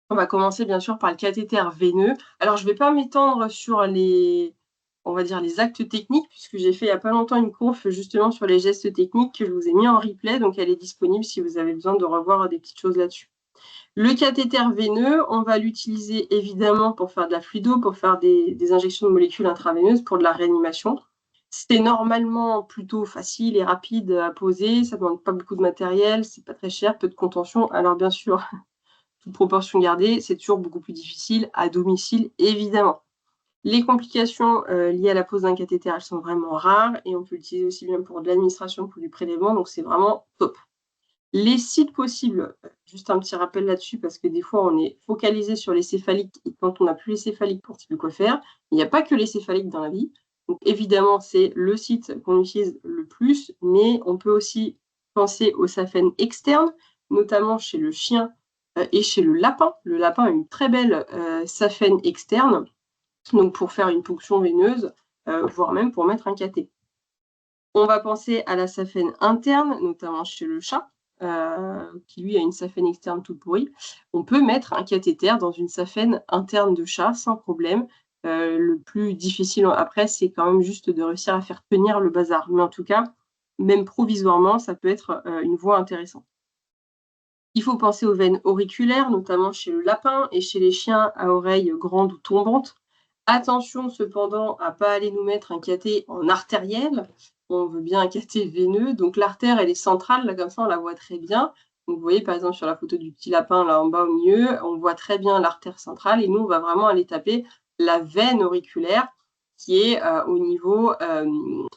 On va commencer bien sûr par le cathéter veineux. Alors, je ne vais pas m'étendre sur on va dire, les actes techniques, puisque j'ai fait il n'y a pas longtemps une conf justement sur les gestes techniques que je vous ai mis en replay, donc elle est disponible si vous avez besoin de revoir des petites choses là-dessus. Le cathéter veineux, on va l'utiliser évidemment pour faire de la fluido, pour faire des injections de molécules intraveineuses, pour de la réanimation. C'est normalement plutôt facile et rapide à poser, ça ne demande pas beaucoup de matériel, c'est pas très cher, peu de contention. Alors bien sûr, toute proportion gardée, c'est toujours beaucoup plus difficile à domicile, évidemment. Les complications liées à la pose d'un cathéter, elles sont vraiment rares et on peut l'utiliser aussi bien pour de l'administration que pour du prélèvement, donc c'est vraiment top. Les sites possibles, juste un petit rappel là-dessus, parce que des fois on est focalisé sur les céphaliques et quand on n'a plus les céphaliques pour plus quoi faire, il n'y a pas que les céphaliques dans la vie. Donc évidemment, c'est le site qu'on utilise le plus, mais on peut aussi penser aux saphènes externes, notamment chez le chien et chez le lapin. Le lapin a une très belle saphène externe, donc pour faire une ponction veineuse, voire même pour mettre un cathé. On va penser à la saphène interne, notamment chez le chat, qui lui a une saphène externe toute pourrie. On peut mettre un cathéter dans une saphène interne de chat sans problème. Le plus difficile après, c'est quand même juste de réussir à faire tenir le bazar. Mais en tout cas, même provisoirement, ça peut être une voie intéressante. Il faut penser aux veines auriculaires, notamment chez le lapin et chez les chiens à oreilles grandes ou tombantes. Attention cependant à ne pas aller nous mettre un cathé en artériel. On veut bien un cathé veineux. Donc l'artère, elle est centrale, là comme ça on la voit très bien. Donc vous voyez par exemple sur la photo du petit lapin là en bas au milieu, on voit très bien l'artère centrale et nous on va vraiment aller taper la veine auriculaire qui est au niveau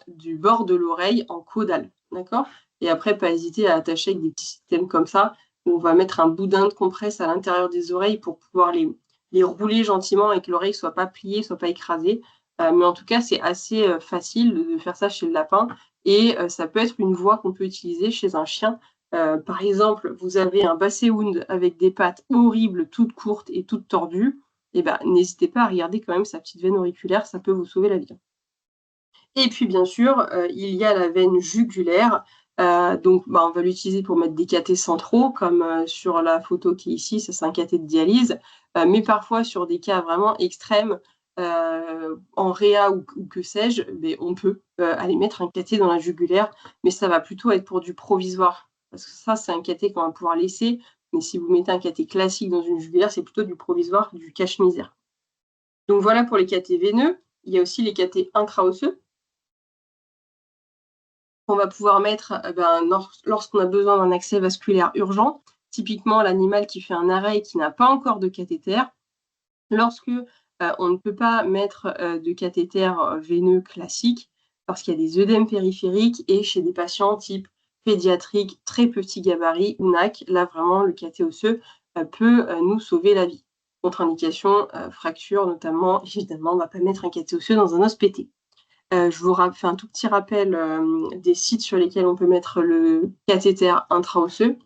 du bord de l'oreille en caudale. D'accord ? Et après, pas hésiter à attacher avec des petits systèmes comme ça où on va mettre un boudin de compresse à l'intérieur des oreilles pour pouvoir les rouler gentiment et que l'oreille ne soit pas pliée, soit pas écrasée. Mais en tout cas, c'est assez facile de faire ça chez le lapin et ça peut être une voie qu'on peut utiliser chez un chien. Par exemple, vous avez un basset-hound avec des pattes horribles, toutes courtes et toutes tordues. Eh ben, n'hésitez pas à regarder quand même sa petite veine auriculaire, ça peut vous sauver la vie. Et puis, bien sûr, il y a la veine jugulaire. Donc, on va l'utiliser pour mettre des cathéters centraux, comme sur la photo qui est ici, ça c'est un cathéter de dialyse. Mais parfois, sur des cas vraiment extrêmes, en réa ou que sais-je, on peut aller mettre un cathéter dans la jugulaire, mais ça va plutôt être pour du provisoire. parce que ça, c'est un cathé qu'on va pouvoir laisser. Mais si vous mettez un cathé classique dans une jugulaire, c'est plutôt du provisoire, du cache-misère. Donc voilà pour les cathéters veineux. Il y a aussi les cathéters intra-osseux qu'on va pouvoir mettre lorsqu'on a besoin d'un accès vasculaire urgent. Typiquement, l'animal qui fait un arrêt et qui n'a pas encore de cathéter. Lorsque on ne peut pas mettre de cathéter veineux classique, parce qu'il y a des œdèmes périphériques et chez des patients type pédiatrique, très petit gabarit ou NAC, là vraiment le cathé osseux peut nous sauver la vie. Contre-indication, fracture notamment, évidemment, on ne va pas mettre un cathé osseux dans un os pété. Je vous fais un tout petit rappel des sites sur lesquels on peut mettre le cathéter intra-osseux.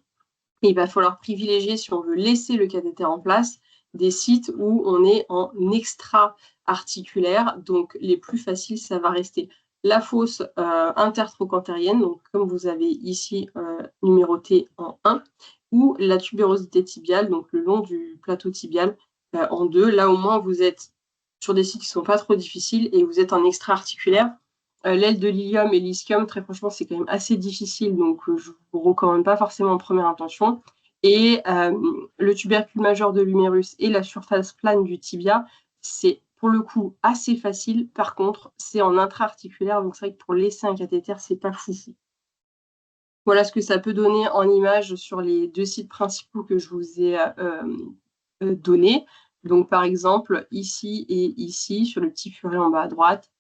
Il va falloir privilégier, si on veut laisser le cathéter en place, des sites où on est en extra-articulaire. Donc, les plus faciles, ça va rester la fosse intertrochantérienne, donc comme vous avez ici numéroté en 1, ou la tubérosité tibiale, donc le long du plateau tibial en 2. Là, au moins, vous êtes sur des sites qui ne sont pas trop difficiles et vous êtes en extra-articulaire. L'aile de l'ilium et l'ischium, très franchement, c'est quand même assez difficile, donc je ne vous recommande pas forcément en première intention. Et le tubercule majeur de l'humérus et la surface plane du tibia, c'est pour le coup assez facile. Par contre, c'est en intra-articulaire, donc c'est vrai que pour laisser un cathéter, c'est pas foufou. Voilà ce que ça peut donner en image sur les 2 sites principaux que je vous ai donnés. Donc par exemple, ici et ici, sur le petit furet en bas à droite,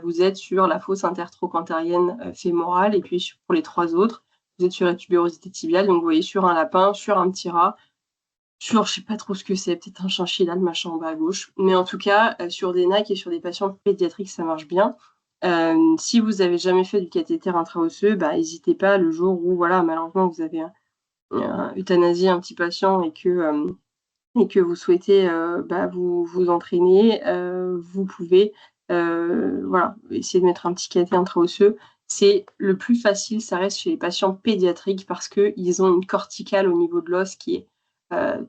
vous êtes sur la fosse intertrochantérienne fémorale, et puis pour les 3 autres, vous êtes sur la tubérosité tibiale, donc vous voyez sur un lapin, sur un petit rat, sur je sais pas trop ce que c'est, peut-être un chinchilla, le machin en bas à gauche, mais en tout cas, sur des NAC et sur des patients pédiatriques, ça marche bien. Si vous avez jamais fait du cathéter intraosseux, n'hésitez pas le jour où, voilà, malheureusement, vous avez euthanasié un petit patient et que vous souhaitez vous entraîner, vous pouvez voilà, essayer de mettre un petit cathé intraosseux. C'est le plus facile, ça reste chez les patients pédiatriques parce qu'ils ont une corticale au niveau de l'os qui est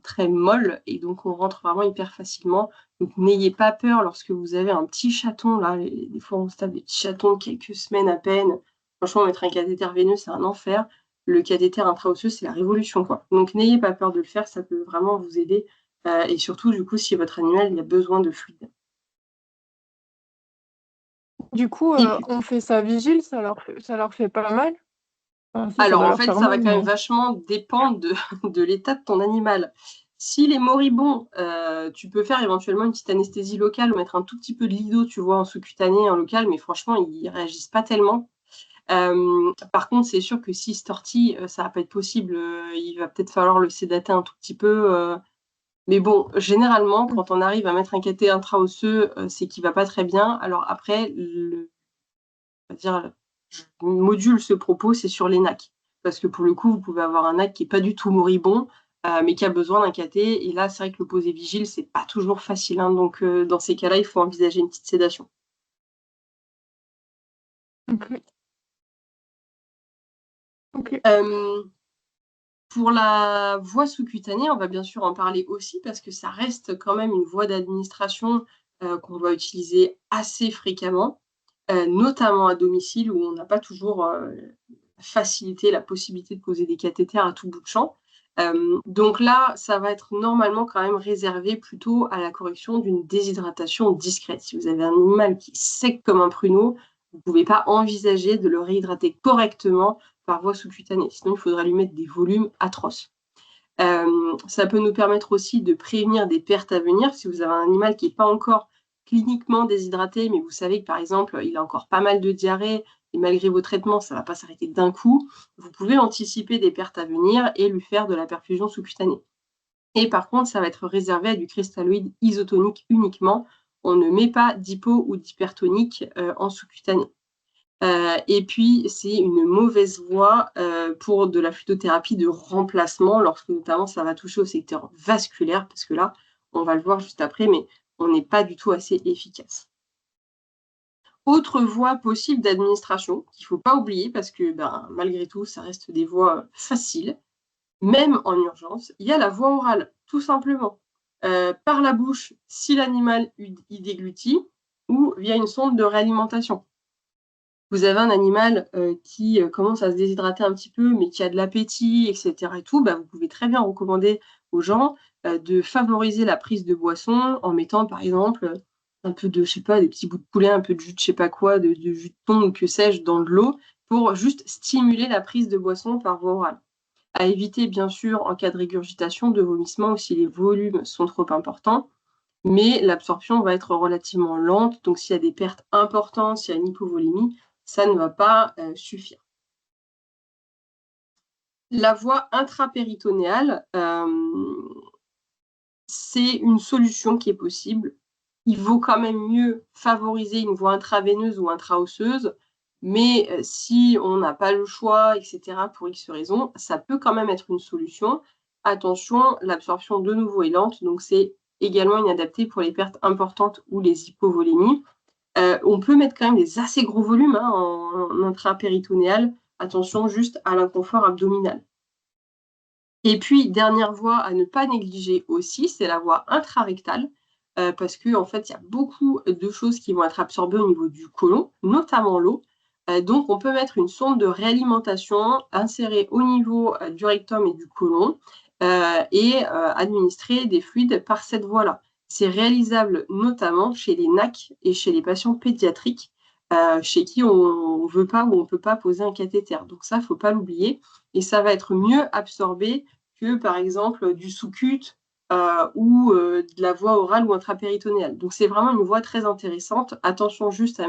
très molle et donc on rentre vraiment hyper facilement. Donc n'ayez pas peur lorsque vous avez un petit chaton, là, des fois on se tape des petits chatons de quelques semaines à peine. Franchement, mettre un cathéter veineux, c'est un enfer. Le cathéter intraosseux, c'est la révolution, quoi. Donc n'ayez pas peur de le faire, ça peut vraiment vous aider. Et surtout, du coup, si votre animal il a besoin de fluide. Du coup, Et puis, on fait ça vigile, ça leur fait pas mal? Enfin, si, ça alors, doit en leur fait, faire ça va mal, quand même mais... vachement dépendre de l'état de ton animal. S'il est moribond, tu peux faire éventuellement une petite anesthésie locale ou mettre un tout petit peu de lido, tu vois, en sous-cutané, en local, mais franchement, ils réagissent pas tellement. Par contre, c'est sûr que s'il se tortille, ça va pas être possible. Il va peut-être falloir le sédater un tout petit peu. Mais bon, généralement, quand on arrive à mettre un cathé intraosseux, c'est qu'il va pas très bien. Alors après, on va dire, je module ce propos, c'est sur les NAC. Parce que pour le coup, vous pouvez avoir un NAC qui est pas du tout moribond, mais qui a besoin d'un cathé. Et là, c'est vrai que le poser vigile, c'est pas toujours facile, hein. Donc, dans ces cas-là, il faut envisager une petite sédation. Ok. Ok. Pour la voie sous-cutanée, on va bien sûr en parler aussi parce que ça reste quand même une voie d'administration qu'on doit utiliser assez fréquemment, notamment à domicile où on n'a pas toujours facilité la possibilité de poser des cathéters à tout bout de champ. Donc là, ça va être normalement quand même réservé plutôt à la correction d'une déshydratation discrète. Si vous avez un animal qui est sec comme un pruneau, vous ne pouvez pas envisager de le réhydrater correctement par voie sous-cutanée. Sinon, il faudra lui mettre des volumes atroces. Ça peut nous permettre aussi de prévenir des pertes à venir. Si vous avez un animal qui n'est pas encore cliniquement déshydraté, mais vous savez que par exemple, il a encore pas mal de diarrhée, et malgré vos traitements, ça ne va pas s'arrêter d'un coup, vous pouvez anticiper des pertes à venir et lui faire de la perfusion sous-cutanée. Et par contre, ça va être réservé à du cristalloïde isotonique uniquement. On ne met pas d'hypo ou d'hypertonique en sous-cutané. Et puis, c'est une mauvaise voie pour de la phytothérapie de remplacement, lorsque notamment ça va toucher au secteur vasculaire, parce que là, on va le voir juste après, mais on n'est pas du tout assez efficace. Autre voie possible d'administration, qu'il ne faut pas oublier, parce que malgré tout, ça reste des voies faciles, même en urgence, il y a la voie orale, tout simplement. Par la bouche, si l'animal y déglutit, ou via une sonde de réalimentation. vous avez un animal qui commence à se déshydrater un petit peu, mais qui a de l'appétit, etc. et tout, vous pouvez très bien recommander aux gens de favoriser la prise de boisson en mettant, par exemple, un peu de, je sais pas, des petits bouts de poulet, un peu de jus de je sais pas quoi, de jus de thon ou que sais-je dans de l'eau pour juste stimuler la prise de boisson par voie orale. À éviter, bien sûr, en cas de régurgitation, de vomissement ou si les volumes sont trop importants, mais l'absorption va être relativement lente. Donc, s'il y a des pertes importantes, s'il y a une hypovolémie, ça ne va pas suffire. La voie intrapéritonéale, c'est une solution qui est possible. Il vaut quand même mieux favoriser une voie intraveineuse ou intraosseuse, mais si on n'a pas le choix, etc., pour X raisons, ça peut quand même être une solution. Attention, l'absorption de nouveau est lente, donc c'est également inadapté pour les pertes importantes ou les hypovolémies. On peut mettre quand même des assez gros volumes en intrapéritonéal. Attention juste à l'inconfort abdominal. Et puis, dernière voie à ne pas négliger aussi, c'est la voie intrarectale, parce qu'en fait, il y a beaucoup de choses qui vont être absorbées au niveau du côlon, notamment l'eau. Donc, on peut mettre une sonde de réalimentation insérée au niveau du rectum et du côlon et administrer des fluides par cette voie-là. C'est réalisable notamment chez les NAC et chez les patients pédiatriques, chez qui on ne veut pas ou on ne peut pas poser un cathéter. Donc ça, il ne faut pas l'oublier. Et ça va être mieux absorbé que, par exemple, du sous-cut ou de la voie orale ou intrapéritonéale. Donc c'est vraiment une voie très intéressante. Attention juste à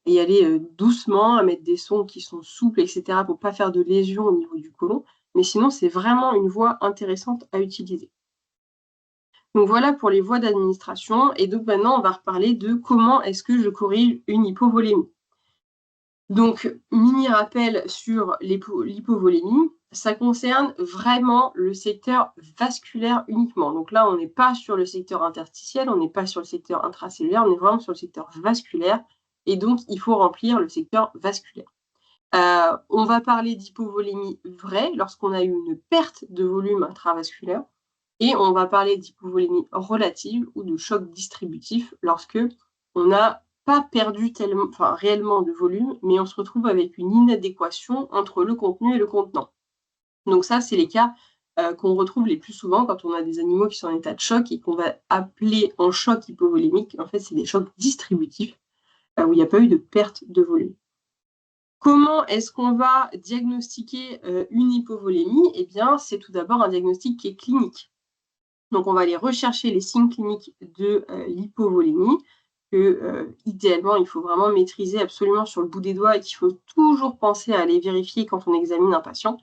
y aller doucement, à mettre des sondes qui sont souples, etc., pour ne pas faire de lésions au niveau du côlon. Mais sinon, c'est vraiment une voie intéressante à utiliser. Donc voilà pour les voies d'administration. Et donc maintenant, on va reparler de comment est-ce que je corrige une hypovolémie. Donc, mini rappel sur l'hypovolémie, ça concerne vraiment le secteur vasculaire uniquement. Donc là, on n'est pas sur le secteur interstitiel, on n'est pas sur le secteur intracellulaire, on est vraiment sur le secteur vasculaire. Et donc, il faut remplir le secteur vasculaire. On va parler d'hypovolémie vraie lorsqu'on a eu une perte de volume intravasculaire. Et on va parler d'hypovolémie relative ou de choc distributif lorsque on n'a pas perdu réellement de volume, mais on se retrouve avec une inadéquation entre le contenu et le contenant. Donc ça, c'est les cas qu'on retrouve les plus souvent quand on a des animaux qui sont en état de choc et qu'on va appeler en choc hypovolémique. En fait, c'est des chocs distributifs où il n'y a pas eu de perte de volume. Comment est-ce qu'on va diagnostiquer une hypovolémie? Eh bien, c'est tout d'abord un diagnostic qui est clinique. Donc, on va aller rechercher les signes cliniques de l'hypovolémie, que idéalement, il faut vraiment maîtriser absolument sur le bout des doigts et qu'il faut toujours penser à aller vérifier quand on examine un patient.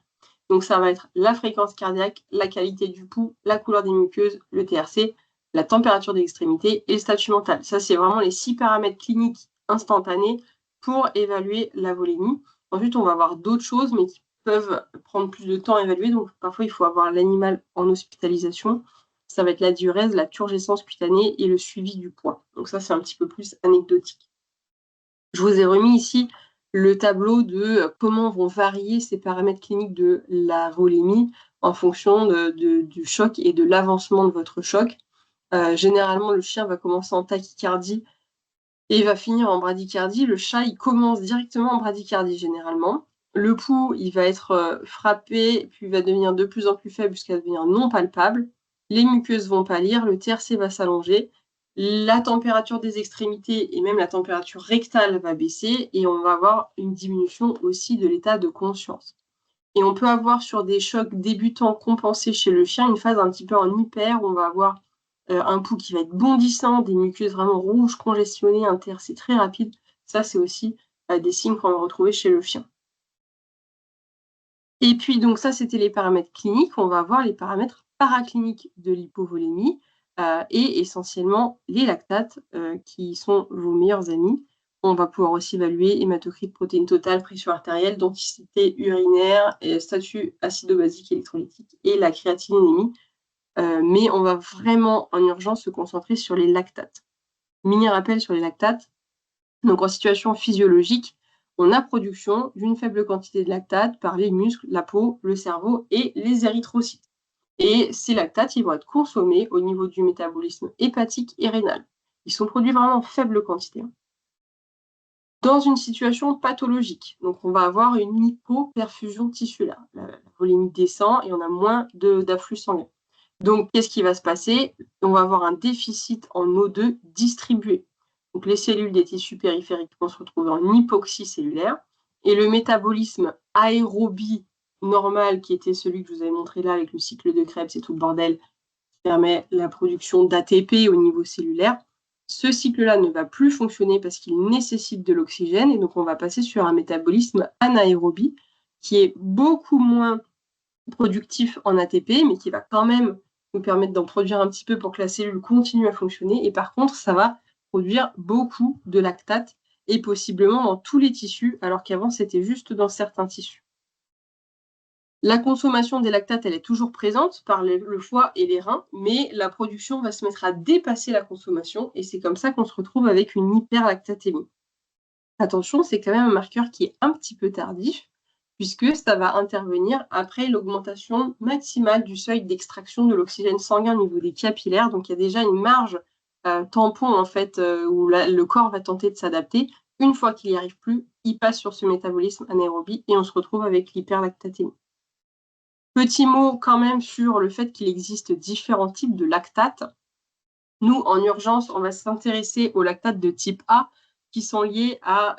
Donc, ça va être la fréquence cardiaque, la qualité du pouls, la couleur des muqueuses, le TRC, la température des extrémités et le statut mental. Ça, c'est vraiment les 6 paramètres cliniques instantanés pour évaluer la volémie. Ensuite, on va avoir d'autres choses, mais qui peuvent prendre plus de temps à évaluer. Donc, parfois, il faut avoir l'animal en hospitalisation. Ça va être la diurèse, la turgescence cutanée et le suivi du poids. Donc ça, c'est un petit peu plus anecdotique. Je vous ai remis ici le tableau de comment vont varier ces paramètres cliniques de la volémie en fonction du choc et de l'avancement de votre choc. Généralement, le chien va commencer en tachycardie et va finir en bradycardie. Le chat, il commence directement en bradycardie généralement. Le pouls, il va être frappé, puis il va devenir de plus en plus faible jusqu'à devenir non palpable. Les muqueuses vont pâlir, le TRC va s'allonger, la température des extrémités et même la température rectale va baisser et on va avoir une diminution aussi de l'état de conscience. Et on peut avoir sur des chocs débutants compensés chez le chien une phase un petit peu en hyper où on va avoir un pouls qui va être bondissant, des muqueuses vraiment rouges, congestionnées, un TRC très rapide. Ça, c'est aussi des signes qu'on va retrouver chez le chien. Et puis, donc ça, c'était les paramètres cliniques. On va voir les paramètres paracliniques de l'hypovolémie et essentiellement les lactates qui sont vos meilleurs amis. On va pouvoir aussi évaluer hématocrite, protéines totales, pression artérielle, denticité urinaire, statut acido-basique électrolytique et la créatinémie. Mais on va vraiment en urgence se concentrer sur les lactates. Mini rappel sur les lactates. Donc en situation physiologique, on a production d'une faible quantité de lactate par les muscles, la peau, le cerveau et les érythrocytes. Et ces lactates, ils vont être consommés au niveau du métabolisme hépatique et rénal. Ils sont produits vraiment en faible quantité. dans une situation pathologique. Donc, on va avoir une hypoperfusion tissulaire. La volémie descend et on a moins d'afflux sanguin. Donc, qu'est-ce qui va se passer? On va avoir un déficit en O2 distribué. Donc, les cellules des tissus périphériques vont se retrouver en hypoxie cellulaire et le métabolisme aérobie normal, qui était celui que je vous avais montré là avec le cycle de Krebs et tout le bordel, qui permet la production d'ATP au niveau cellulaire, ce cycle-là ne va plus fonctionner parce qu'il nécessite de l'oxygène et donc on va passer sur un métabolisme anaérobie qui est beaucoup moins productif en ATP, mais qui va quand même nous permettre d'en produire un petit peu pour que la cellule continue à fonctionner. Et par contre, ça va produire beaucoup de lactate et possiblement dans tous les tissus, alors qu'avant, c'était juste dans certains tissus. La consommation des lactates, elle est toujours présente par le foie et les reins, mais la production va se mettre à dépasser la consommation et c'est comme ça qu'on se retrouve avec une hyperlactatémie. Attention, c'est quand même un marqueur qui est un petit peu tardif, puisque ça va intervenir après l'augmentation maximale du seuil d'extraction de l'oxygène sanguin au niveau des capillaires. Donc, il y a déjà une marge tampon, en fait, où le corps va tenter de s'adapter. Une fois qu'il n'y arrive plus, il passe sur ce métabolisme anaérobie et on se retrouve avec l'hyperlactatémie. Petit mot quand même sur le fait qu'il existe différents types de lactates. Nous, en urgence, on va s'intéresser aux lactates de type A, qui sont liés à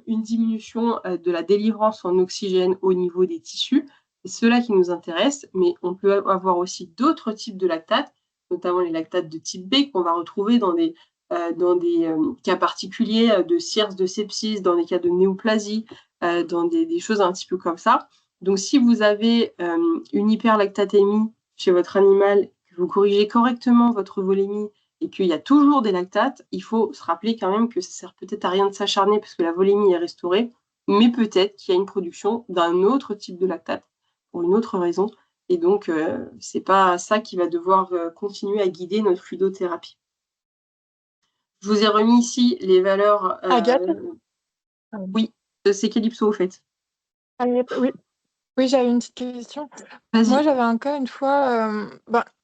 une diminution de la délivrance en oxygène au niveau des tissus. C'est ceux-là qui nous intéressent, mais on peut avoir aussi d'autres types de lactates, notamment les lactates de type B qu'on va retrouver dans des cas particuliers de CIRS, de sepsis, dans des cas de néoplasie, dans des choses un petit peu comme ça. Donc, si vous avez une hyperlactatémie chez votre animal, que vous corrigez correctement votre volémie et qu'il y a toujours des lactates, il faut se rappeler quand même que ça sert peut-être à rien de s'acharner parce que la volémie est restaurée, mais peut-être qu'il y a une production d'un autre type de lactate pour une autre raison. Et donc, c'est pas ça qui va devoir continuer à guider notre fluidothérapie. Je vous ai remis ici les valeurs. Agathe? Oui, c'est Calypso au fait. Agathe, oui. Oui, j'avais une petite question. Vas-y. Moi, j'avais un cas une fois,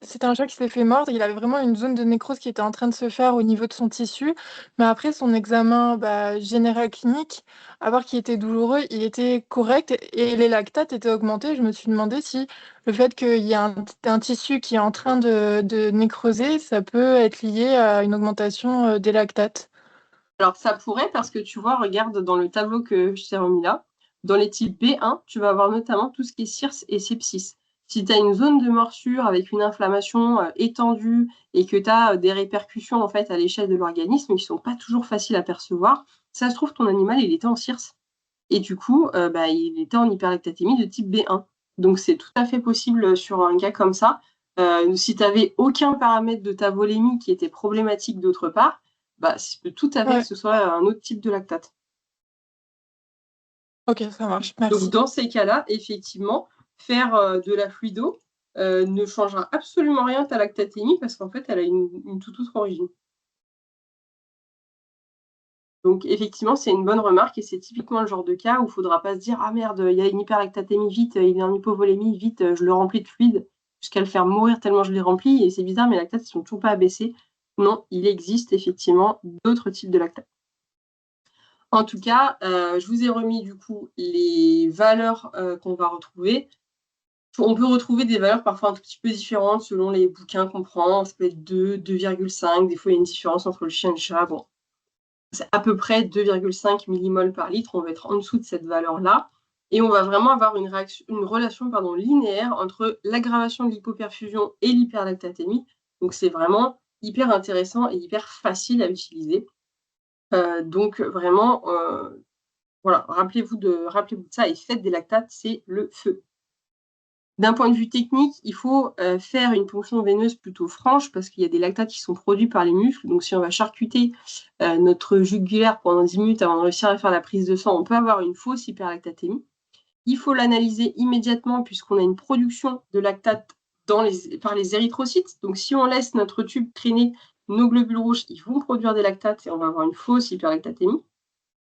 c'était un chat qui s'est fait mordre. Il avait vraiment une zone de nécrose qui était en train de se faire au niveau de son tissu. Mais après son examen général clinique, à part qu'il était douloureux, il était correct et les lactates étaient augmentés. Je me suis demandé si le fait qu'il y ait un tissu qui est en train de nécroser, ça peut être lié à une augmentation des lactates. Alors, ça pourrait, parce que tu vois, regarde dans le tableau que je t'ai remis là, dans les types B1, tu vas avoir notamment tout ce qui est CIRS et sepsis. Si tu as une zone de morsure avec une inflammation étendue et que tu as des répercussions en fait à l'échelle de l'organisme qui ne sont pas toujours faciles à percevoir, ça se trouve, ton animal, il était en CIRS. Et du coup, il était en hyperlactatémie de type B1. Donc, c'est tout à fait possible sur un cas comme ça. Si tu n'avais aucun paramètre de ta volémie qui était problématique d'autre part, ça peut tout à fait Ouais. que ce soit un autre type de lactate. Ok, ça marche. Donc, Merci. dans ces cas-là, effectivement, faire de la fluido ne changera absolument rien à ta lactatémie parce qu'en fait, elle a une toute autre origine. Donc, effectivement, c'est une bonne remarque et c'est typiquement le genre de cas où il ne faudra pas se dire « Ah merde, il y a une hyperlactatémie, vite, il est en hypovolémie, vite, je le remplis de fluide jusqu'à le faire mourir tellement je l'ai rempli et c'est bizarre, mes lactates ne sont toujours pas abaissés. » Non, il existe effectivement d'autres types de lactates. En tout cas, je vous ai remis du coup les valeurs qu'on va retrouver. On peut retrouver des valeurs parfois un tout petit peu différentes selon les bouquins qu'on prend. Ça peut être 2, 2,5. Des fois, il y a une différence entre le chien et le chat. Bon, c'est à peu près 2,5 millimoles par litre. On va être en dessous de cette valeur-là. Et on va vraiment avoir une relation linéaire entre l'aggravation de l'hypoperfusion et l'hyperlactatémie. Donc, c'est vraiment hyper intéressant et hyper facile à utiliser. Donc, vraiment, voilà, rappelez-vous de ça et faites des lactates, c'est le feu. D'un point de vue technique, il faut faire une ponction veineuse plutôt franche parce qu'il y a des lactates qui sont produits par les muscles. Donc, si on va charcuter notre jugulaire pendant 10 minutes avant de réussir à faire la prise de sang, on peut avoir une fausse hyperlactatémie. Il faut l'analyser immédiatement puisqu'on a une production de lactate par les érythrocytes. Donc, si on laisse notre tube traîner, nos globules rouges, ils vont produire des lactates et on va avoir une fausse hyperlactatémie.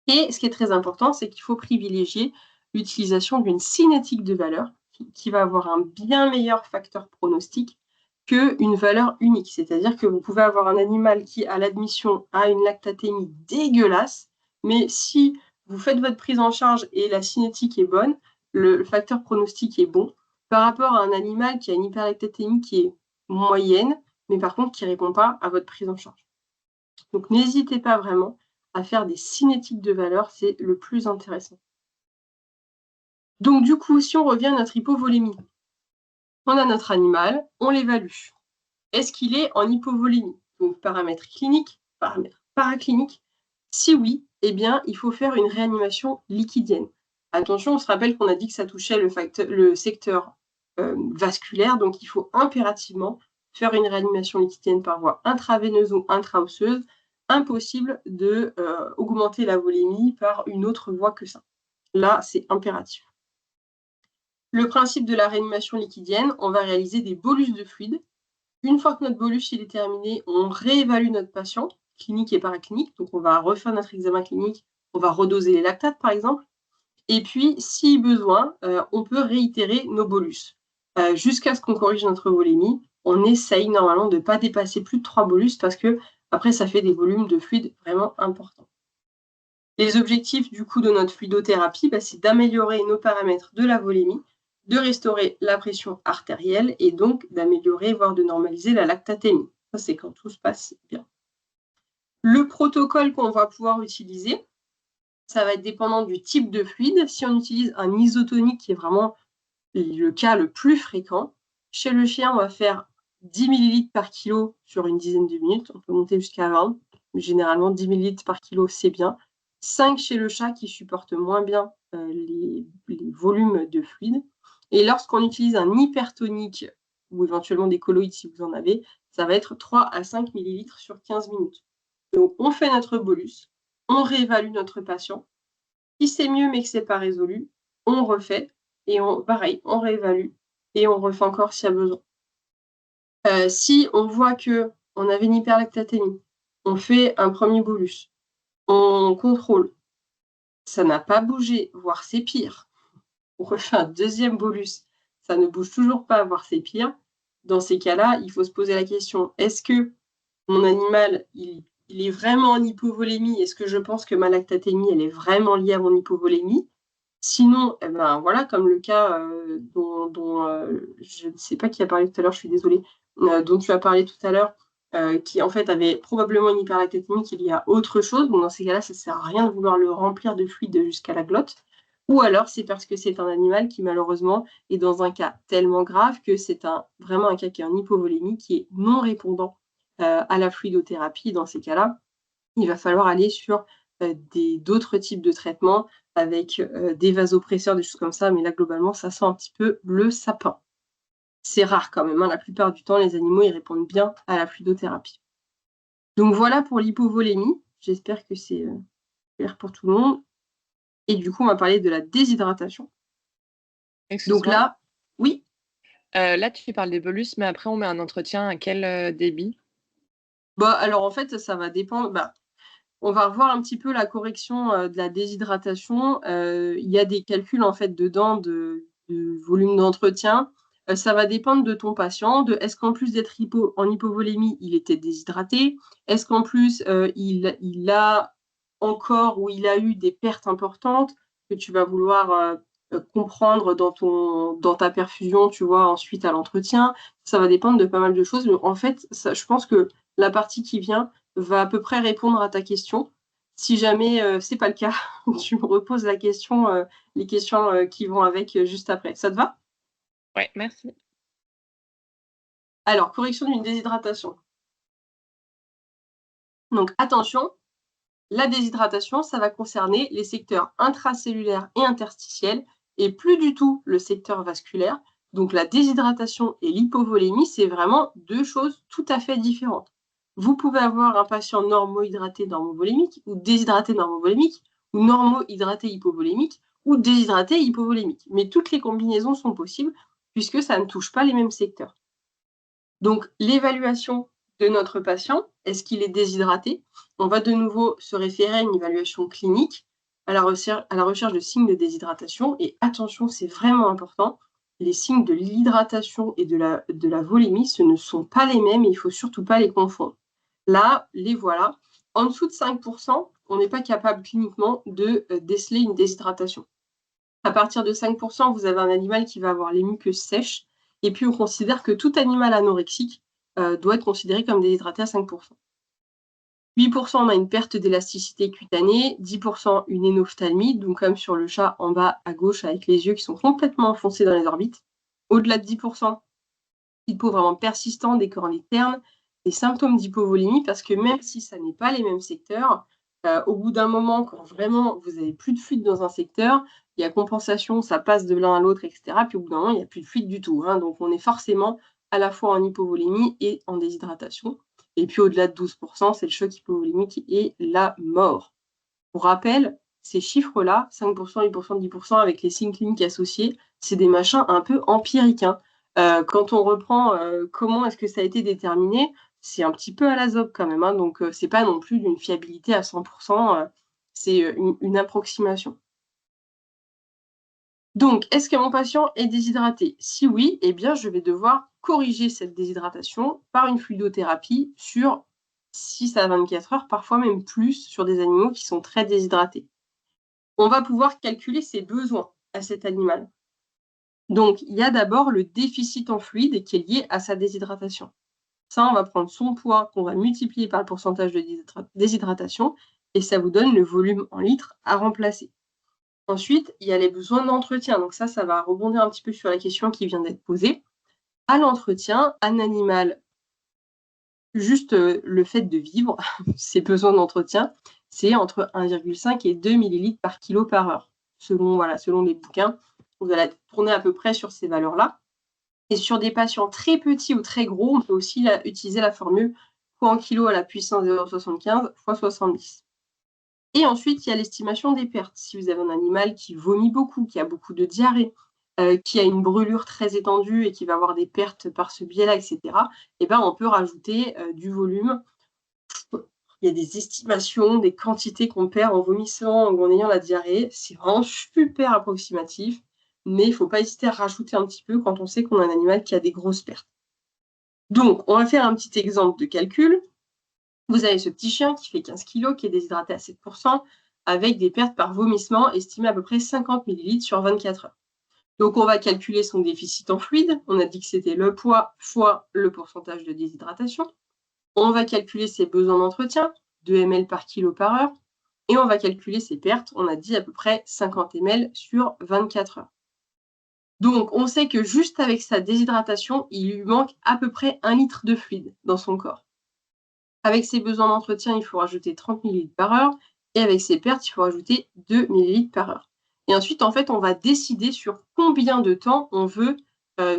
Et ce qui est très important, c'est qu'il faut privilégier l'utilisation d'une cinétique de valeur qui va avoir un bien meilleur facteur pronostic qu'une valeur unique. C'est-à-dire que vous pouvez avoir un animal qui, à l'admission, a une lactatémie dégueulasse, Mais si vous faites votre prise en charge et la cinétique est bonne, le facteur pronostic est bon, par rapport à un animal qui a une hyperlactatémie qui est moyenne, mais par contre qui ne répond pas à votre prise en charge. Donc n'hésitez pas vraiment à faire des cinétiques de valeur, c'est le plus intéressant. Donc du coup, si on revient à notre hypovolémie, on a notre animal, on l'évalue. Est-ce qu'il est en hypovolémie? Donc paramètres cliniques, paramètres paracliniques. Si oui, eh bien, il faut faire une réanimation liquidienne. Attention, on se rappelle qu'on a dit que ça touchait le secteur vasculaire, donc il faut impérativement faire une réanimation liquidienne par voie intraveineuse ou intraosseuse. Impossible de augmenter la volémie par une autre voie que ça. Là, c'est impératif. Le principe de la réanimation liquidienne, on va réaliser des bolus de fluide. Une fois que notre bolus est terminé, on réévalue notre patient, clinique et paraclinique. Donc, on va refaire notre examen clinique, on va redoser les lactates, par exemple. Et puis, si besoin, on peut réitérer nos bolus. Jusqu'à ce qu'on corrige notre volémie, on essaye normalement de ne pas dépasser plus de 3 bolus parce que après, ça fait des volumes de fluide vraiment importants. Les objectifs du coup de notre fluidothérapie, c'est d'améliorer nos paramètres de la volémie, de restaurer la pression artérielle et donc d'améliorer, voire de normaliser la lactatémie. Ça, c'est quand tout se passe bien. Le protocole qu'on va pouvoir utiliser, ça va être dépendant du type de fluide. Si on utilise un isotonique, qui est vraiment le cas le plus fréquent, chez le chien, on va faire 10 ml par kilo sur une dizaine de minutes. On peut monter jusqu'à 20. Généralement, 10 ml par kilo, c'est bien. 5 chez le chat qui supporte moins bien les volumes de fluide. Et lorsqu'on utilise un hypertonique ou éventuellement des colloïdes si vous en avez, ça va être 3 à 5 ml sur 15 minutes. Donc, on fait notre bolus, on réévalue notre patient. Si c'est mieux mais que ce n'est pas résolu, on refait et pareil, on réévalue et on refait encore s'il y a besoin. Si on voit qu'on avait une hyperlactatémie, on fait un premier bolus, on contrôle, ça n'a pas bougé, voire c'est pire. On refait un deuxième bolus, ça ne bouge toujours pas, voire c'est pire. Dans ces cas-là, il faut se poser la question, est-ce que mon animal, il est vraiment en hypovolémie? Est-ce que je pense que ma lactatémie, elle est vraiment liée à mon hypovolémie? Sinon, voilà, comme le cas dont je ne sais pas qui a parlé tout à l'heure, je suis désolée, dont tu as parlé tout à l'heure, qui en fait avait probablement une hyperlactatémie, qu'il y a autre chose. Donc dans ces cas-là, ça ne sert à rien de vouloir le remplir de fluide jusqu'à la glotte. Ou alors, c'est parce que c'est un animal qui, malheureusement, est dans un cas tellement grave que c'est vraiment un cas qui est en hypovolémie, qui est non répondant à la fluidothérapie. Dans ces cas-là, il va falloir aller sur d'autres types de traitements avec des vasopresseurs, des choses comme ça. Mais là, globalement, ça sent un petit peu le sapin. C'est rare quand même. La plupart du temps, les animaux, ils répondent bien à la fluidothérapie. Donc voilà pour l'hypovolémie. J'espère que c'est clair pour tout le monde. Et du coup, on va parler de la déshydratation. Donc là, oui. Là, tu parles des bolus, mais après, on met un entretien à quel débit? Alors, en fait, ça va dépendre. On va revoir un petit peu la correction de la déshydratation. Il y a des calculs, en fait, dedans de volume d'entretien. Ça va dépendre de ton patient, est-ce qu'en plus d'être en hypovolémie, il était déshydraté? Est-ce qu'en plus, il a encore ou il a eu des pertes importantes que tu vas vouloir comprendre dans ta perfusion, tu vois, ensuite à l'entretien? Ça va dépendre de pas mal de choses. Mais en fait, je pense que la partie qui vient va à peu près répondre à ta question. Si jamais c'est pas le cas, tu me reposes la question, les questions qui vont avec juste après. Ça te va? Ouais, merci. Alors, correction d'une déshydratation. Donc, attention, la déshydratation, ça va concerner les secteurs intracellulaires et interstitiels et plus du tout le secteur vasculaire. Donc, la déshydratation et l'hypovolémie, c'est vraiment deux choses tout à fait différentes. Vous pouvez avoir un patient normohydraté normovolémique ou déshydraté normovolémique ou normohydraté hypovolémique ou déshydraté hypovolémique. Mais toutes les combinaisons sont possibles puisque ça ne touche pas les mêmes secteurs. Donc, l'évaluation de notre patient, est-ce qu'il est déshydraté? On va de nouveau se référer à une évaluation clinique, à la recherche de signes de déshydratation. Et attention, c'est vraiment important, les signes de l'hydratation et de la volémie, ce ne sont pas les mêmes et il ne faut surtout pas les confondre. Là, les voilà. En dessous de 5%, on n'est pas capable cliniquement de déceler une déshydratation. À partir de 5%, vous avez un animal qui va avoir les muqueuses sèches. Et puis, on considère que tout animal anorexique doit être considéré comme déshydraté à 5%. 8%, on a une perte d'élasticité cutanée, 10% une hénophthalmie, donc comme sur le chat en bas à gauche avec les yeux qui sont complètement enfoncés dans les orbites. Au-delà de 10%, hypo vraiment persistant, des cornées ternes, des symptômes d'hypovolémie, parce que même si ça n'est pas les mêmes secteurs, au bout d'un moment, quand vraiment vous n'avez plus de fluide dans un secteur, il y a compensation, ça passe de l'un à l'autre, etc. Puis au bout d'un moment, il n'y a plus de fluide du tout. Donc on est forcément à la fois en hypovolémie et en déshydratation. Et puis au-delà de 12%, c'est le choc hypovolémique et la mort. Pour rappel, ces chiffres-là, 5%, 8%, 10%, avec les signes cliniques associés, c'est des machins un peu empiriques. Quand on reprend comment est-ce que ça a été déterminé, c'est un petit peu à la zob quand même. Donc, c'est pas non plus d'une fiabilité à 100%, c'est une approximation. Donc, est-ce que mon patient est déshydraté? Si oui, eh bien, je vais devoir corriger cette déshydratation par une fluidothérapie sur 6 à 24 heures, parfois même plus sur des animaux qui sont très déshydratés. On va pouvoir calculer ses besoins à cet animal. Donc, il y a d'abord le déficit en fluide qui est lié à sa déshydratation. Ça, on va prendre son poids qu'on va multiplier par le pourcentage de déshydratation et ça vous donne le volume en litres à remplacer. Ensuite, il y a les besoins d'entretien. Donc ça va rebondir un petit peu sur la question qui vient d'être posée. À l'entretien, un animal, juste le fait de vivre, ses besoins d'entretien, c'est entre 1,5 et 2 millilitres par kilo par heure. Selon les bouquins, vous allez tourner à peu près sur ces valeurs-là. Et sur des patients très petits ou très gros, on peut aussi utiliser la formule poids en kilo à la puissance 0,75 x 70. Et ensuite, il y a l'estimation des pertes. Si vous avez un animal qui vomit beaucoup, qui a beaucoup de diarrhée, qui a une brûlure très étendue et qui va avoir des pertes par ce biais-là, etc., on peut rajouter du volume. Il y a des estimations, des quantités qu'on perd en vomissant ou en ayant la diarrhée. C'est vraiment super approximatif, mais il ne faut pas hésiter à rajouter un petit peu quand on sait qu'on a un animal qui a des grosses pertes. Donc, on va faire un petit exemple de calcul. Vous avez ce petit chien qui fait 15 kg, qui est déshydraté à 7%, avec des pertes par vomissement estimées à peu près 50 ml sur 24 heures. Donc, on va calculer son déficit en fluide. On a dit que c'était le poids fois le pourcentage de déshydratation. On va calculer ses besoins d'entretien, 2 ml par kilo par heure. Et on va calculer ses pertes. On a dit à peu près 50 ml sur 24 heures. Donc, on sait que juste avec sa déshydratation, il lui manque à peu près 1 litre de fluide dans son corps. Avec ses besoins d'entretien, il faut rajouter 30 ml par heure. Et avec ses pertes, il faut rajouter 2 ml par heure. Et ensuite, en fait, on va décider sur combien de temps on veut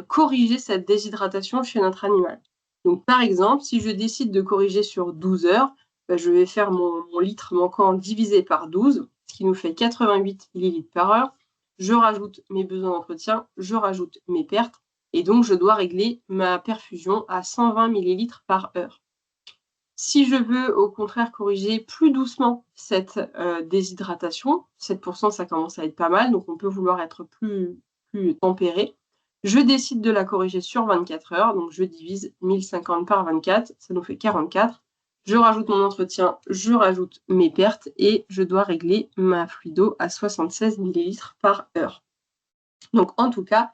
corriger cette déshydratation chez notre animal. Donc, par exemple, si je décide de corriger sur 12 heures, je vais faire mon litre manquant divisé par 12, ce qui nous fait 88 ml par heure. Je rajoute mes besoins d'entretien, je rajoute mes pertes, et donc je dois régler ma perfusion à 120 ml par heure. Si je veux au contraire corriger plus doucement cette déshydratation, 7%, ça commence à être pas mal, donc on peut vouloir être plus tempéré. Je décide de la corriger sur 24 heures, donc je divise 1050 par 24, ça nous fait 44. Je rajoute mon entretien, je rajoute mes pertes et je dois régler ma fluido à 76 ml par heure. Donc en tout cas,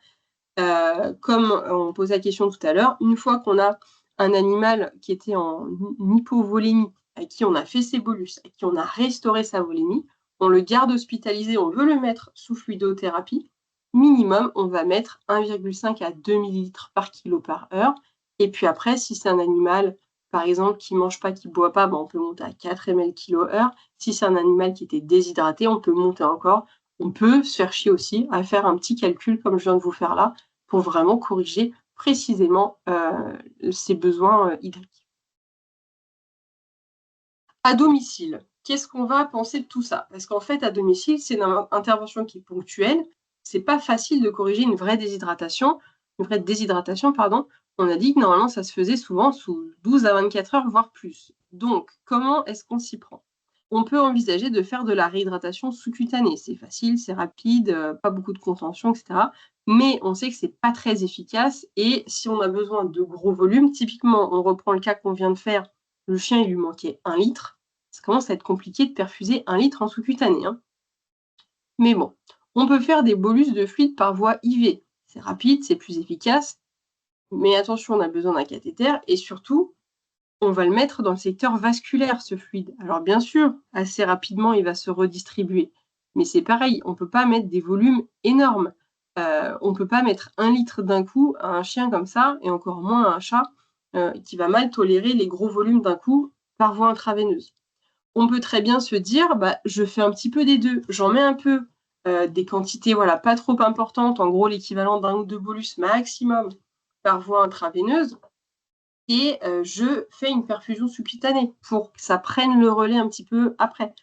comme on posait la question tout à l'heure, une fois qu'on a un animal qui était en hypovolémie, à qui on a fait ses bolus, à qui on a restauré sa volémie, on le garde hospitalisé, on veut le mettre sous fluidothérapie, minimum, on va mettre 1,5 à 2 ml par kilo par heure. Et puis après, si c'est un animal, par exemple, qui ne mange pas, qui ne boit pas, on peut monter à 4 ml kilo heure. Si c'est un animal qui était déshydraté, on peut monter encore. On peut se faire chier aussi à faire un petit calcul comme je viens de vous faire là pour vraiment corriger précisément ses besoins hydriques. À domicile, qu'est-ce qu'on va penser de tout ça? Parce qu'en fait, à domicile, c'est une intervention qui est ponctuelle. C'est pas facile de corriger une vraie déshydratation. On a dit que normalement, ça se faisait souvent sous 12 à 24 heures, voire plus. Donc, comment est-ce qu'on s'y prend? On peut envisager de faire de la réhydratation sous-cutanée. C'est facile, c'est rapide, pas beaucoup de contention, etc. Mais on sait que c'est pas très efficace. Et si on a besoin de gros volumes, typiquement, on reprend le cas qu'on vient de faire, le chien, il lui manquait 1 litre. ça commence à être compliqué de perfuser 1 litre en sous-cutané, hein. Mais bon, on peut faire des bolus de fluide par voie IV. C'est rapide, c'est plus efficace, mais attention, on a besoin d'un cathéter et surtout, on va le mettre dans le secteur vasculaire, ce fluide. Alors bien sûr, assez rapidement, il va se redistribuer, mais c'est pareil, on ne peut pas mettre des volumes énormes. On ne peut pas mettre 1 litre d'un coup à un chien comme ça, et encore moins à un chat qui va mal tolérer les gros volumes d'un coup par voie intraveineuse. On peut très bien se dire, bah, je fais un petit peu des deux. J'en mets un peu, des quantités voilà, pas trop importantes, en gros l'équivalent d'1 ou 2 bolus maximum par voie intraveineuse, et je fais une perfusion sous-cutanée pour que ça prenne le relais un petit peu après.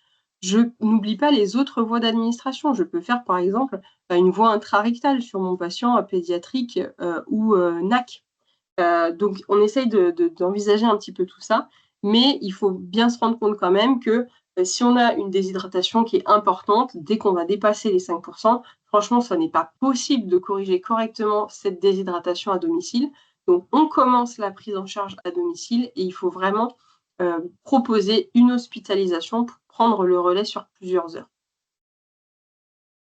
Je n'oublie pas les autres voies d'administration. Je peux faire par exemple une voie intrarectale sur mon patient pédiatrique ou NAC. Donc on essaye d'envisager un petit peu tout ça, mais il faut bien se rendre compte quand même que si on a une déshydratation qui est importante, dès qu'on va dépasser les 5%, franchement, ça n'est pas possible de corriger correctement cette déshydratation à domicile. Donc on commence la prise en charge à domicile et il faut vraiment proposer une hospitalisation pour prendre le relais sur plusieurs heures.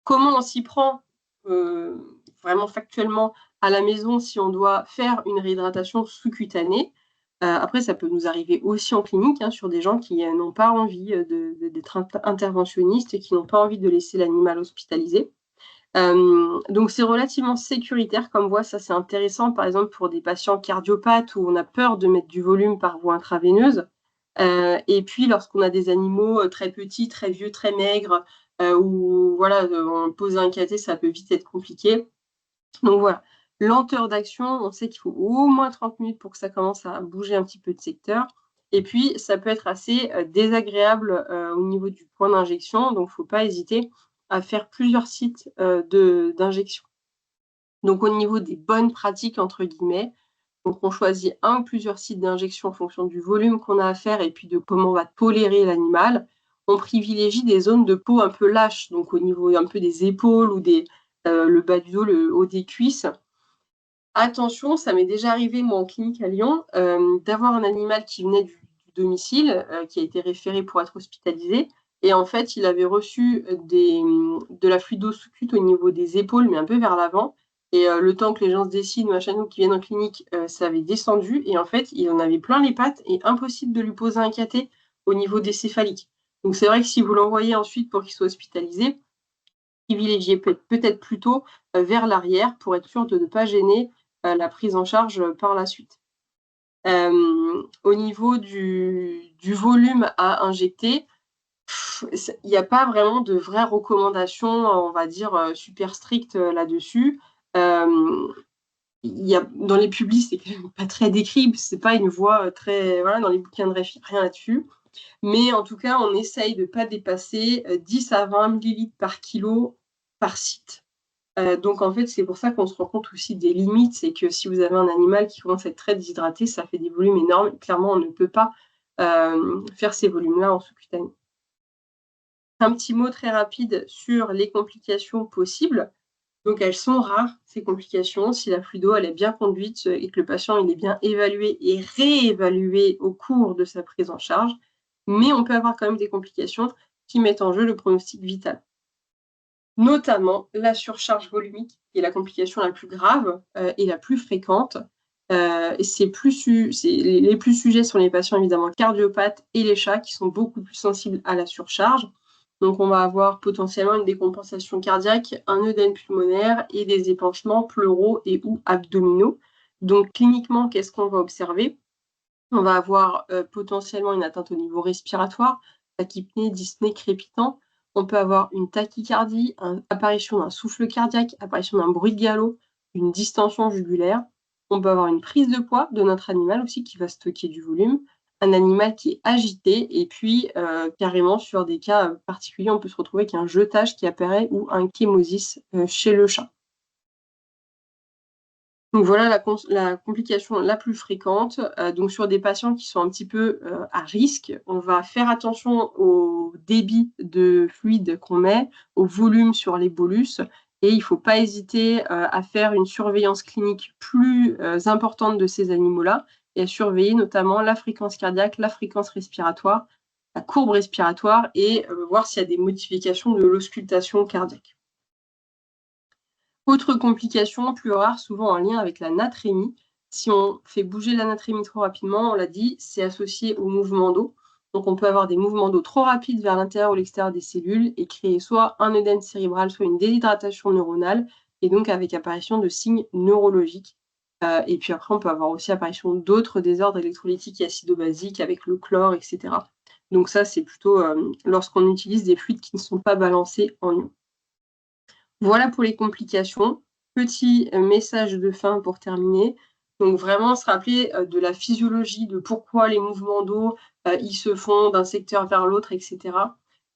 Comment on s'y prend vraiment factuellement à la maison si on doit faire une réhydratation sous-cutanée? Après, ça peut nous arriver aussi en clinique, hein, sur des gens qui n'ont pas envie d'être interventionnistes et qui n'ont pas envie de laisser l'animal hospitalisé. Donc c'est relativement sécuritaire comme voie, ça c'est intéressant par exemple pour des patients cardiopathes où on a peur de mettre du volume par voie intraveineuse. Et puis lorsqu'on a des animaux très petits, très vieux, très maigres, où voilà, poser un cathé, ça peut vite être compliqué. Donc voilà, lenteur d'action, on sait qu'il faut au moins 30 minutes pour que ça commence à bouger un petit peu de secteur. Et puis ça peut être assez désagréable au niveau du point d'injection, donc il ne faut pas hésiter à faire plusieurs sites d'injection. Donc au niveau des bonnes pratiques, entre guillemets, donc on choisit un ou plusieurs sites d'injection en fonction du volume qu'on a à faire et puis de comment on va tolérer l'animal. On privilégie des zones de peau un peu lâches, donc au niveau un peu des épaules ou le bas du dos, le haut des cuisses. Attention, ça m'est déjà arrivé moi en clinique à Lyon, d'avoir un animal qui venait du domicile, qui a été référé pour être hospitalisé, et en fait il avait reçu de la fluido sous-cute au niveau des épaules, mais un peu vers l'avant, et le temps que les gens se décident, machin, ou qu'ils viennent en clinique, ça avait descendu, et en fait il en avait plein les pattes, et impossible de lui poser un cathé au niveau des céphaliques. Donc c'est vrai que si vous l'envoyez ensuite pour qu'il soit hospitalisé, privilégiez peut-être plutôt vers l'arrière pour être sûr de ne pas gêner la prise en charge par la suite. Au niveau du volume à injecter, il n'y a pas vraiment de vraies recommandations, on va dire, super strictes là-dessus. Dans les publis, c'est quand même pas très décrit, c'est pas une voie très... Voilà, dans les bouquins de réf, rien là-dessus. Mais en tout cas, on essaye de ne pas dépasser 10 à 20 millilitres par kilo par site. Donc en fait, c'est pour ça qu'on se rend compte aussi des limites, c'est que si vous avez un animal qui commence à être très déshydraté, ça fait des volumes énormes. Clairement, on ne peut pas faire ces volumes-là en sous-cutané. Un petit mot très rapide sur les complications possibles. Donc elles sont rares, ces complications, si la fluido elle est bien conduite et que le patient il est bien évalué et réévalué au cours de sa prise en charge. Mais on peut avoir quand même des complications qui mettent en jeu le pronostic vital. Notamment la surcharge volumique, qui est la complication la plus grave et la plus fréquente. Les plus sujets sont les patients évidemment cardiopathes et les chats qui sont beaucoup plus sensibles à la surcharge. Donc on va avoir potentiellement une décompensation cardiaque, un œdème pulmonaire et des épanchements pleuraux et ou abdominaux. Donc cliniquement, qu'est-ce qu'on va observer? On va avoir potentiellement une atteinte au niveau respiratoire, tachypnée, dyspnée, crépitant. On peut avoir une tachycardie, apparition d'un souffle cardiaque, apparition d'un bruit de galop, une distension jugulaire. On peut avoir une prise de poids de notre animal aussi qui va stocker du volume, un animal qui est agité, et puis carrément sur des cas particuliers, on peut se retrouver avec un jetage qui apparaît ou un chémosis chez le chat. Donc voilà la complication la plus fréquente. Donc sur des patients qui sont un petit peu à risque, on va faire attention au débit de fluide qu'on met, au volume sur les bolus, et il ne faut pas hésiter à faire une surveillance clinique plus importante de ces animaux-là et à surveiller notamment la fréquence cardiaque, la fréquence respiratoire, la courbe respiratoire et voir s'il y a des modifications de l'auscultation cardiaque. Autre complication plus rare, souvent en lien avec la natrémie. Si on fait bouger la natrémie trop rapidement, on l'a dit, c'est associé au mouvement d'eau. Donc on peut avoir des mouvements d'eau trop rapides vers l'intérieur ou l'extérieur des cellules et créer soit un œdème cérébral, soit une déshydratation neuronale, et donc avec apparition de signes neurologiques. Et puis après, on peut avoir aussi apparition d'autres désordres électrolytiques et acido-basiques avec le chlore, etc. Donc ça, c'est plutôt lorsqu'on utilise des fluides qui ne sont pas balancés en ions. Voilà pour les complications. Petit message de fin pour terminer. Donc vraiment se rappeler de la physiologie, de pourquoi les mouvements d'eau ils se font d'un secteur vers l'autre, etc.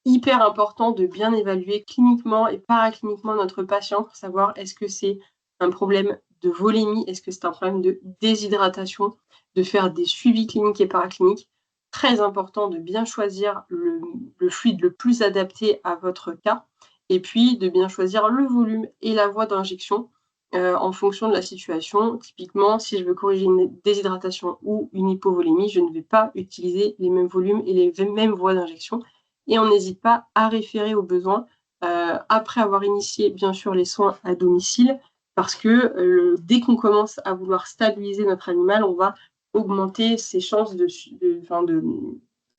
Hyper important de bien évaluer cliniquement et paracliniquement notre patient pour savoir est-ce que c'est un problème de volémie, est-ce que c'est un problème de déshydratation, de faire des suivis cliniques et paracliniques. Très important de bien choisir le fluide le plus adapté à votre cas et puis de bien choisir le volume et la voie d'injection en fonction de la situation. Typiquement, si je veux corriger une déshydratation ou une hypovolémie, je ne vais pas utiliser les mêmes volumes et les mêmes voies d'injection. Et on n'hésite pas à référer aux besoins après avoir initié, bien sûr, les soins à domicile, parce que dès qu'on commence à vouloir stabiliser notre animal, on va augmenter ses chances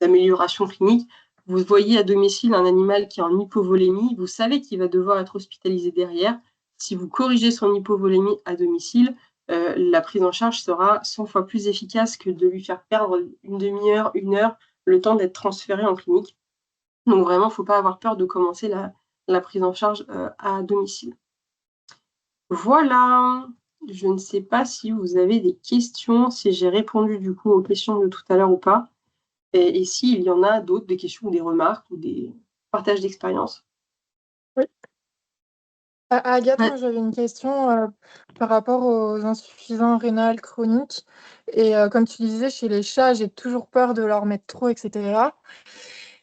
d'amélioration clinique. Vous voyez à domicile un animal qui est en hypovolémie, vous savez qu'il va devoir être hospitalisé derrière. Si vous corrigez son hypovolémie à domicile, la prise en charge sera 100 fois plus efficace que de lui faire perdre une demi-heure, une heure, le temps d'être transféré en clinique. Donc vraiment, il ne faut pas avoir peur de commencer la prise en charge à domicile. Voilà, je ne sais pas si vous avez des questions, si j'ai répondu du coup aux questions de tout à l'heure ou pas. Et s'il y en a d'autres, des questions ou des remarques ou des partages d'expérience. Oui. Agathe, Ouais. moi j'avais une question par rapport aux insuffisants rénales chroniques. Et comme tu disais, chez les chats, j'ai toujours peur de leur mettre trop, etc.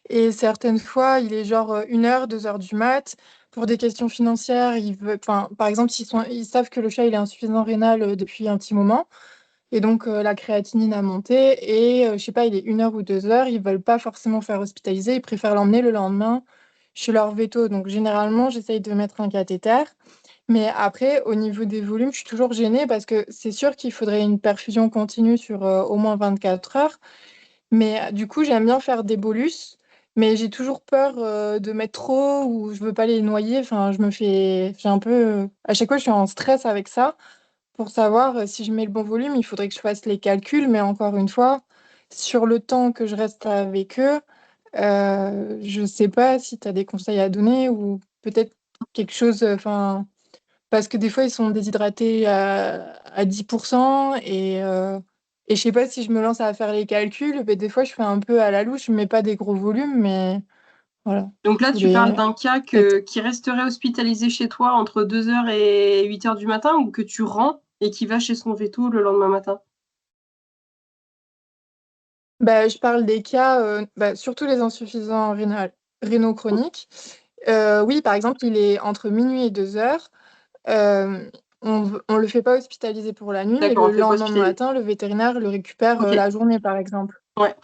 Et certaines fois, il est genre 1h, 2h du mat. Pour des questions financières, par exemple, ils savent que le chat il est insuffisant rénal depuis un petit moment. Et donc, la créatinine a monté. Et je sais pas, il est 1h ou 2h. Ils veulent pas forcément faire hospitaliser. Ils préfèrent l'emmener le lendemain chez leur veto. Donc, généralement, j'essaye de mettre un cathéter. Mais après, au niveau des volumes, je suis toujours gênée parce que c'est sûr qu'il faudrait une perfusion continue sur au moins 24 heures. Mais du coup, j'aime bien faire des bolus, mais j'ai toujours peur de mettre trop ou je veux pas les noyer. Enfin, j'ai un peu, à chaque fois, je suis en stress avec ça pour savoir si je mets le bon volume. Il faudrait que je fasse les calculs, mais encore une fois, sur le temps que je reste avec eux, je sais pas si tu as des conseils à donner ou peut-être quelque chose, enfin, parce que des fois, ils sont déshydratés à 10% et je sais pas si je me lance à faire les calculs, mais des fois, je fais un peu à la louche, je mets pas des gros volumes, mais voilà. Donc là, Je tu parles voulais d'un cas peut-être. qui resterait hospitalisé chez toi entre 2h et 8h du matin ou que tu rends et qui va chez son veto le lendemain matin? Bah, je parle des cas, surtout les insuffisants rénaux chroniques. Oui, par exemple, il est entre minuit et 2h. On le fait pas hospitaliser pour la nuit, mais D'accord, on le ne fait pas lendemain hospitaliser. matin, le vétérinaire le récupère Ok, la journée, par exemple. ouais.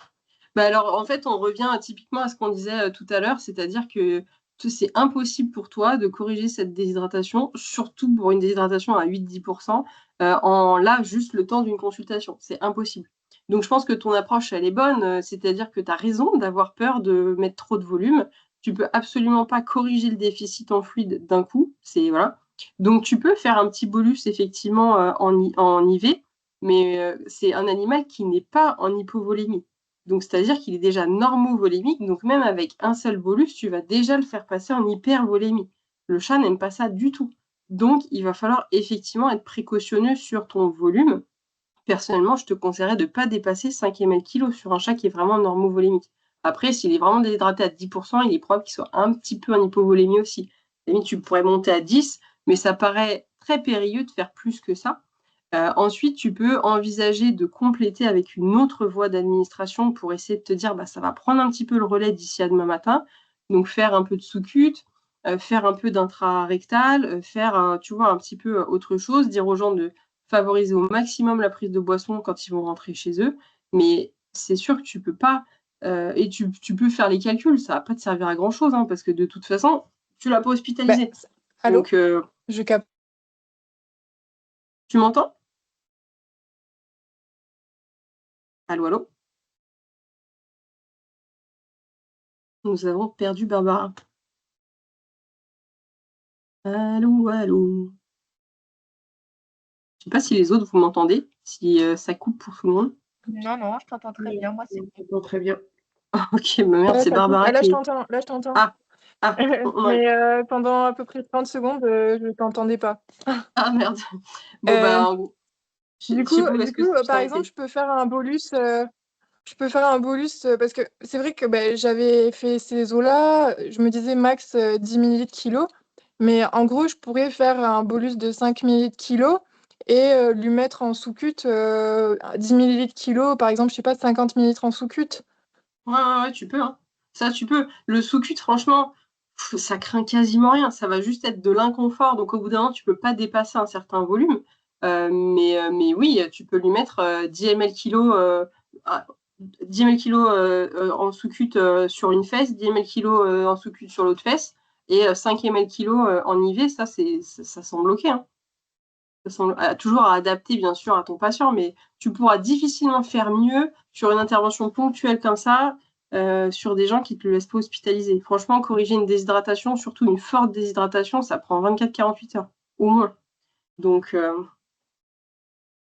Bah alors, en fait, on revient typiquement à ce qu'on disait tout à l'heure, c'est-à-dire que c'est impossible pour toi de corriger cette déshydratation, surtout pour une déshydratation à 8-10%, en là, juste le temps d'une consultation. C'est impossible. Donc, je pense que ton approche, elle est bonne, c'est-à-dire que tu as raison d'avoir peur de mettre trop de volume. Tu peux absolument pas corriger le déficit en fluide d'un coup. Voilà. Donc, tu peux faire un petit bolus, effectivement, en IV, mais c'est un animal qui n'est pas en hypovolémie. Donc, c'est-à-dire qu'il est déjà normovolémique. Donc, même avec un seul bolus, tu vas déjà le faire passer en hypervolémie. Le chat n'aime pas ça du tout. Donc, il va falloir effectivement être précautionneux sur ton volume. Personnellement, je te conseillerais de ne pas dépasser 5 ml/kg sur un chat qui est vraiment normovolémique. Après, s'il est vraiment déshydraté à 10%, il est probable qu'il soit un petit peu en hypovolémie aussi. À la limite, tu pourrais monter à 10, mais ça paraît très périlleux de faire plus que ça. Ensuite, tu peux envisager de compléter avec une autre voie d'administration pour essayer de te dire ça va prendre un petit peu le relais d'ici à demain matin. Donc, faire un peu de sous-cute, faire un peu d'intra-rectal, faire tu vois, un petit peu autre chose, dire aux gens de favoriser au maximum la prise de boisson quand ils vont rentrer chez eux. Mais c'est sûr que tu ne peux pas Et tu peux faire les calculs, ça va pas te servir à grand-chose, hein, parce que de toute façon, tu l'as pas hospitalisé. Allô? Donc, Je capte. tu m'entends? Allô, allô? Nous avons perdu Barbara. Allô, allô? Je sais pas si les autres, vous m'entendez, si ça coupe pour tout le monde. Non, non, je t'entends très bien. Moi, c'est Je t'entends très bien. Ok, merde, Ouais, c'est ça coupe. Barbara Là, qui je est... t'entends. Là, je t'entends. Ah, on a... Mais pendant à peu près 30 secondes, je t'entendais pas. Ah, merde. Bon, bah, je Du sais coup, pas où est-ce que je par t'ai exemple, arrêté. je peux faire un bolus. Je peux faire un bolus parce que c'est vrai que j'avais fait ces eaux-là. Je me disais max 10 millilitres kilo. Mais en gros, je pourrais faire un bolus de 5 millilitres kilo et lui mettre en sous-cut 10 millilitres kilo, par exemple, je sais pas, 50 millilitres en sous-cut. Ouais, tu peux, hein. Ça, tu peux. Le sous-cut, franchement, ça craint quasiment rien. Ça va juste être de l'inconfort. Donc, au bout d'un moment, tu peux pas dépasser un certain volume. Mais oui, tu peux lui mettre 10 ml kilo, 10 ml kilo en sous-cut sur une fesse, 10 ml kilo en sous-cut sur l'autre fesse, et 5 ml kilo en IV. Ça semble OK, hein. Ça semble, toujours à adapter, bien sûr, à ton patient, mais tu pourras difficilement faire mieux sur une intervention ponctuelle comme ça, sur des gens qui ne te le laissent pas hospitaliser. Franchement, corriger une déshydratation, surtout une forte déshydratation, ça prend 24-48 heures, au moins. Donc,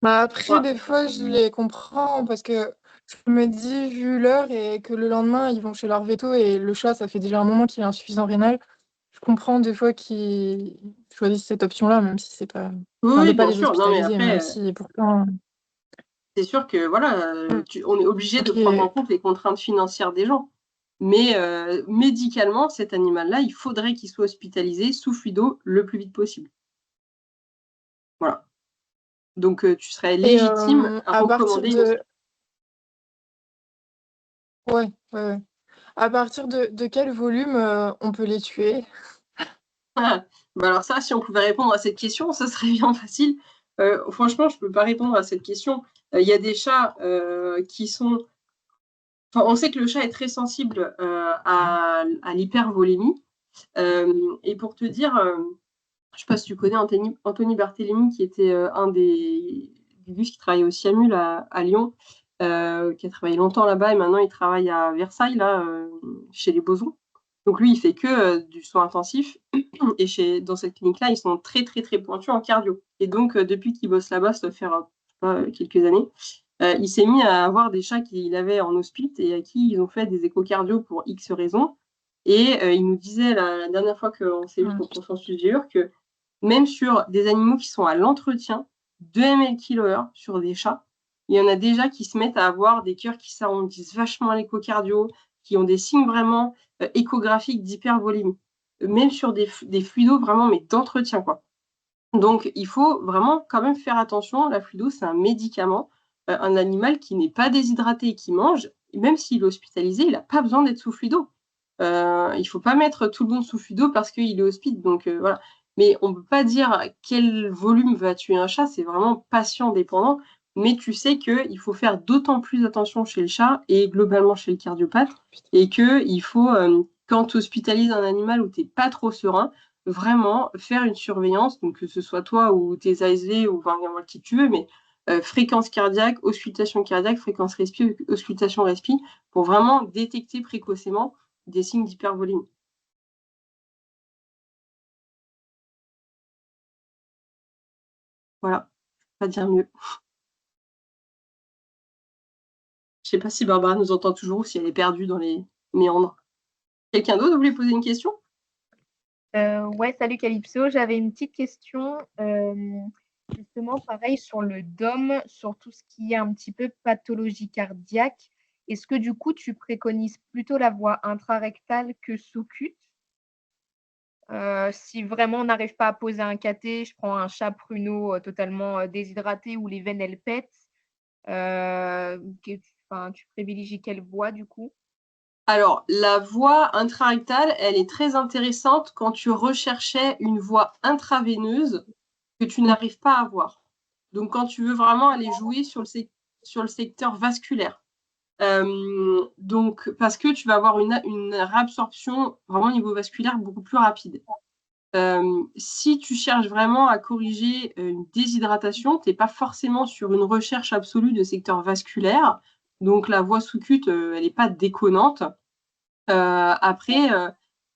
Après, ouais. des fois, je les comprends parce que je me dis, vu l'heure et que le lendemain, ils vont chez leur veto et le chat, ça fait déjà un moment qu'il est insuffisant rénal. Je comprends des fois qu'ils choisissent cette option-là, même si c'est pas. Oui, Enfin, de oui, pas bien les sûr. Non, mais hospitaliser, même après, si pourtant. c'est sûr que voilà, on est obligé de Ok. prendre en compte les contraintes financières des gens. Mais médicalement, cet animal-là, il faudrait qu'il soit hospitalisé sous fluido le plus vite possible. Voilà. Donc, tu serais Et légitime à à partir recommander une de. Ouais, ouais, ouais. À partir de quel volume on peut les tuer? bah alors ça, si on pouvait répondre à cette question, ça serait bien facile. Franchement, je ne peux pas répondre à cette question. Il y a des chats qui sont... Enfin, on sait que le chat est très sensible à l'hypervolémie. Et pour te dire, je ne sais pas si tu connais Anthony Barthélémy, qui était un des Gus qui travaillait au SIAMUL à Lyon, qui a travaillé longtemps là-bas, et maintenant il travaille à Versailles, là, chez les Bosons. Donc lui, il fait que du soin intensif. Et dans cette clinique-là, ils sont très, très, très pointus en cardio. Et donc, depuis qu'il bosse là-bas, ça doit faire quelques années, il s'est mis à avoir des chats qu'il avait en hospice et à qui ils ont fait des échocardios pour X raisons. Et il nous disait la dernière fois qu'on s'est vu pour Consensus Géur que même sur des animaux qui sont à l'entretien, 2 ml kg/h sur des chats, il y en a déjà qui se mettent à avoir des cœurs qui s'arrondissent vachement à l'échocardio, qui ont des signes vraiment échographiques d'hypervolémie, même sur des fluidos vraiment, mais d'entretien, quoi. Donc, il faut vraiment quand même faire attention. La fluido, c'est un médicament. Un animal qui n'est pas déshydraté et qui mange, même s'il est hospitalisé, il n'a pas besoin d'être sous fluido. Il ne faut pas mettre tout le monde sous fluido parce qu'il est hospite. Donc, voilà. Mais on ne peut pas dire quel volume va tuer un chat. C'est vraiment patient dépendant. Mais tu sais qu'il faut faire d'autant plus attention chez le chat et globalement chez le cardiopathe. Et qu'il faut, quand tu hospitalises un animal où tu n'es pas trop serein, vraiment faire une surveillance, donc que ce soit toi ou tes ASV ou enfin, qui tu veux, mais fréquence cardiaque, auscultation cardiaque, fréquence respi, auscultation respi, pour vraiment détecter précocement des signes d'hypervolémie. Voilà, pas dire mieux. Je sais pas si Barbara nous entend toujours ou si elle est perdue dans les méandres. Quelqu'un d'autre voulait poser une question? Ouais, salut Calypso. J'avais une petite question, justement, pareil, sur le DOM, sur tout ce qui est un petit peu pathologie cardiaque. Est-ce que du coup, tu préconises plutôt la voie intrarectale que sous-cut? Si vraiment on n'arrive pas à poser un cathé, je prends un chat pruneau totalement déshydraté où les veines elles pètent. Tu privilégies quelle voie du coup? Alors, la voie intrarectale, elle est très intéressante quand tu recherchais une voie intraveineuse que tu n'arrives pas à avoir. Donc, quand tu veux vraiment aller jouer sur le secteur vasculaire. Donc, parce que tu vas avoir une réabsorption vraiment au niveau vasculaire beaucoup plus rapide. Si tu cherches vraiment à corriger une déshydratation, tu n'es pas forcément sur une recherche absolue de secteur vasculaire. Donc, la voie sous-cute, elle n'est pas déconnante. Après,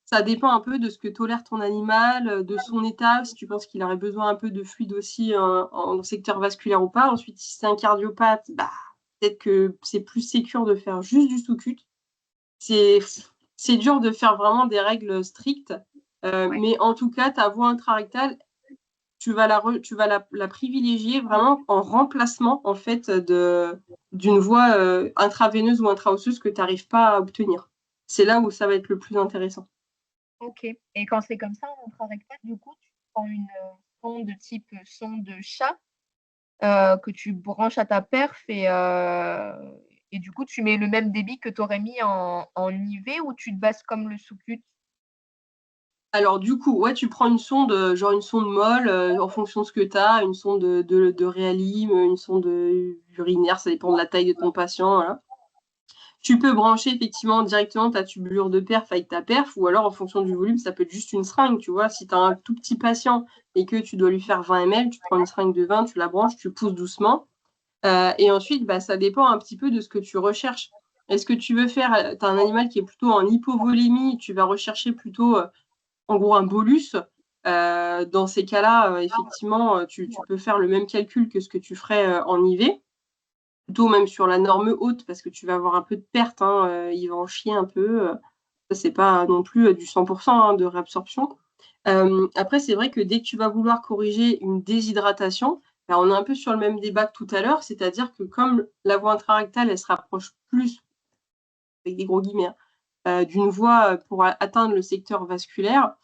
ça dépend un peu de ce que tolère ton animal, de son état, si tu penses qu'il aurait besoin un peu de fluide aussi en secteur vasculaire ou pas. Ensuite, si c'est un cardiopathe, peut-être que c'est plus sécure de faire juste du sous-cut. C'est dur de faire vraiment des règles strictes, mais en tout cas, ta voie intrarectale, tu vas la privilégier vraiment en remplacement en fait d'une voie intraveineuse ou intraosseuse que tu n'arrives pas à obtenir. C'est là où ça va être le plus intéressant. Ok. Et quand c'est comme ça, en intrarectal, du coup, tu prends une sonde de type sonde de chat que tu branches à ta perf et du coup, tu mets le même débit que tu aurais mis en IV ou tu te bases comme le sous-cut? Alors du coup, ouais, tu prends une sonde, genre une sonde molle, en fonction de ce que tu as, une sonde de réalim, une sonde urinaire, ça dépend de la taille de ton patient. Voilà. Tu peux brancher effectivement directement ta tubulure de perf avec ta perf, ou alors en fonction du volume, ça peut être juste une seringue, tu vois. Si tu as un tout petit patient et que tu dois lui faire 20 ml, tu prends une seringue de 20, tu la branches, tu pousses doucement. Et ensuite, ça dépend un petit peu de ce que tu recherches. Est-ce que tu veux faire, tu as un animal qui est plutôt en hypovolémie, tu vas rechercher plutôt, en gros, un bolus. Dans ces cas-là, effectivement, tu peux faire le même calcul que ce que tu ferais en IV. Plutôt même sur la norme haute, parce que tu vas avoir un peu de perte, hein, il va en chier un peu. Ça, c'est pas non plus du 100% de réabsorption. Après, c'est vrai que dès que tu vas vouloir corriger une déshydratation, on est un peu sur le même débat que tout à l'heure, c'est-à-dire que comme la voie intrarectale, elle se rapproche plus, avec des gros guillemets, d'une voie pour atteindre le secteur vasculaire,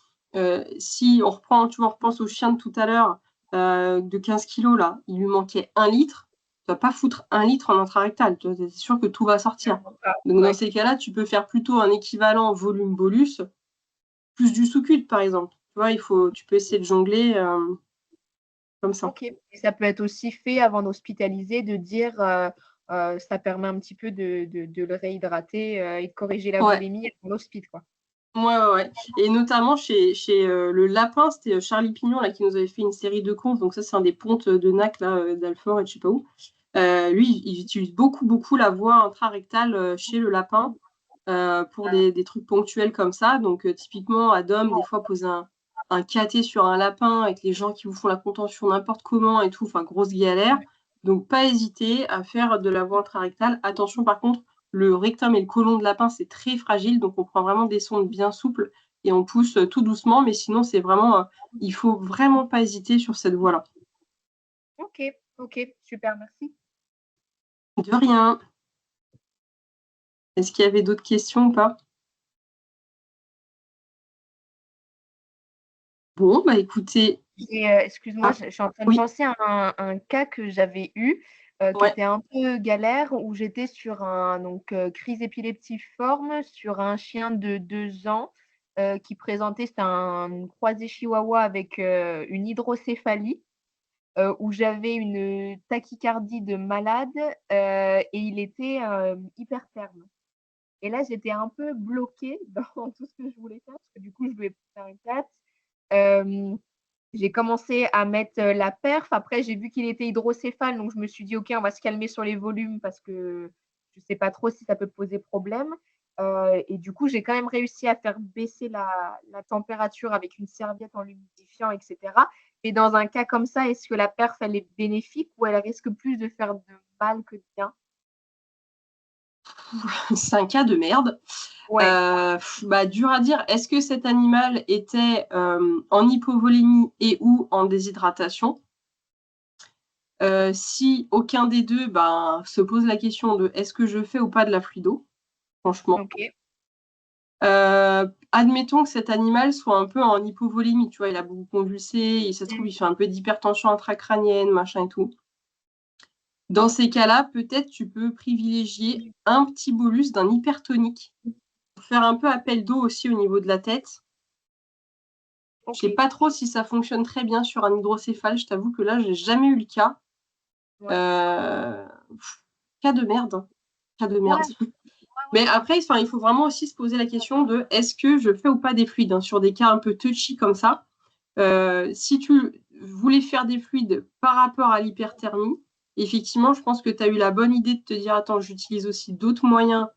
si on repense au chien de tout à l'heure, de 15 kilos, là, il lui manquait 1 litre, tu vas pas foutre 1 litre en intrarectal, c'est sûr que tout va sortir. Donc dans ces cas-là, tu peux faire plutôt un équivalent volume-bolus, plus du sous-cut, par exemple. Tu vois, tu peux essayer de jongler comme ça. Ok. Et ça peut être aussi fait avant d'hospitaliser, de dire ça permet un petit peu de le réhydrater et de corriger la volémie avant l'hospite, quoi. Ouais. Et notamment chez le lapin, c'était Charlie Pignon là, qui nous avait fait une série de contes. Donc ça, c'est un des pontes de NAC là, d'Alfort et je sais pas où. Lui, il utilise beaucoup la voie intrarectale chez le lapin pour des trucs ponctuels comme ça. Donc typiquement, à Dom, des fois, poser un caté sur un lapin avec les gens qui vous font la contention n'importe comment et tout, enfin, grosse galère. Donc pas hésiter à faire de la voie intrarectale. Attention par contre, le rectum et le côlon de lapin, c'est très fragile, donc on prend vraiment des sondes bien souples et on pousse tout doucement, mais sinon, c'est vraiment, il faut vraiment pas hésiter sur cette voie-là. Ok, super, merci. De rien. Est-ce qu'il y avait d'autres questions ou pas? Bon, écoutez. Excuse-moi, je suis en train de penser à un cas que j'avais eu qui était un peu galère, où j'étais sur crise épileptiforme sur un chien de 2 ans qui présentait, c'était un croisé chihuahua avec une hydrocéphalie, où j'avais une tachycardie de malade et il était hypertherme. Et là, j'étais un peu bloquée dans tout ce que je voulais faire, parce que du coup, je voulais faire un 4. J'ai commencé à mettre la perf. Après, j'ai vu qu'il était hydrocéphale, donc je me suis dit, OK, on va se calmer sur les volumes parce que je ne sais pas trop si ça peut poser problème. Et du coup, j'ai quand même réussi à faire baisser la température avec une serviette en l'humidifiant, etc. Et dans un cas comme ça, est-ce que la perf, elle est bénéfique ou elle risque plus de faire de mal que de bien? C'est un cas de merde. Dur à dire. Est-ce que cet animal était en hypovolémie et ou en déshydratation? Si aucun des deux, se pose la question de est-ce que je fais ou pas de la fluido, franchement. Okay. Admettons que cet animal soit un peu en hypovolémie, tu vois, il a beaucoup convulsé, et ça se trouve, il fait un peu d'hypertension intracrânienne, machin et tout. Dans ces cas-là, peut-être tu peux privilégier un petit bolus d'un hypertonique pour faire un peu appel d'eau aussi au niveau de la tête. Je ne sais pas trop si ça fonctionne très bien sur un hydrocéphale. Je t'avoue que là, j'ai jamais eu le cas. Cas de merde. cas de merde. Mais après, il faut vraiment aussi se poser la question de est-ce que je fais ou pas des fluides, hein, sur des cas un peu touchy comme ça. Si tu voulais faire des fluides par rapport à l'hyperthermie, effectivement, je pense que tu as eu la bonne idée de te dire attends, j'utilise aussi d'autres moyens,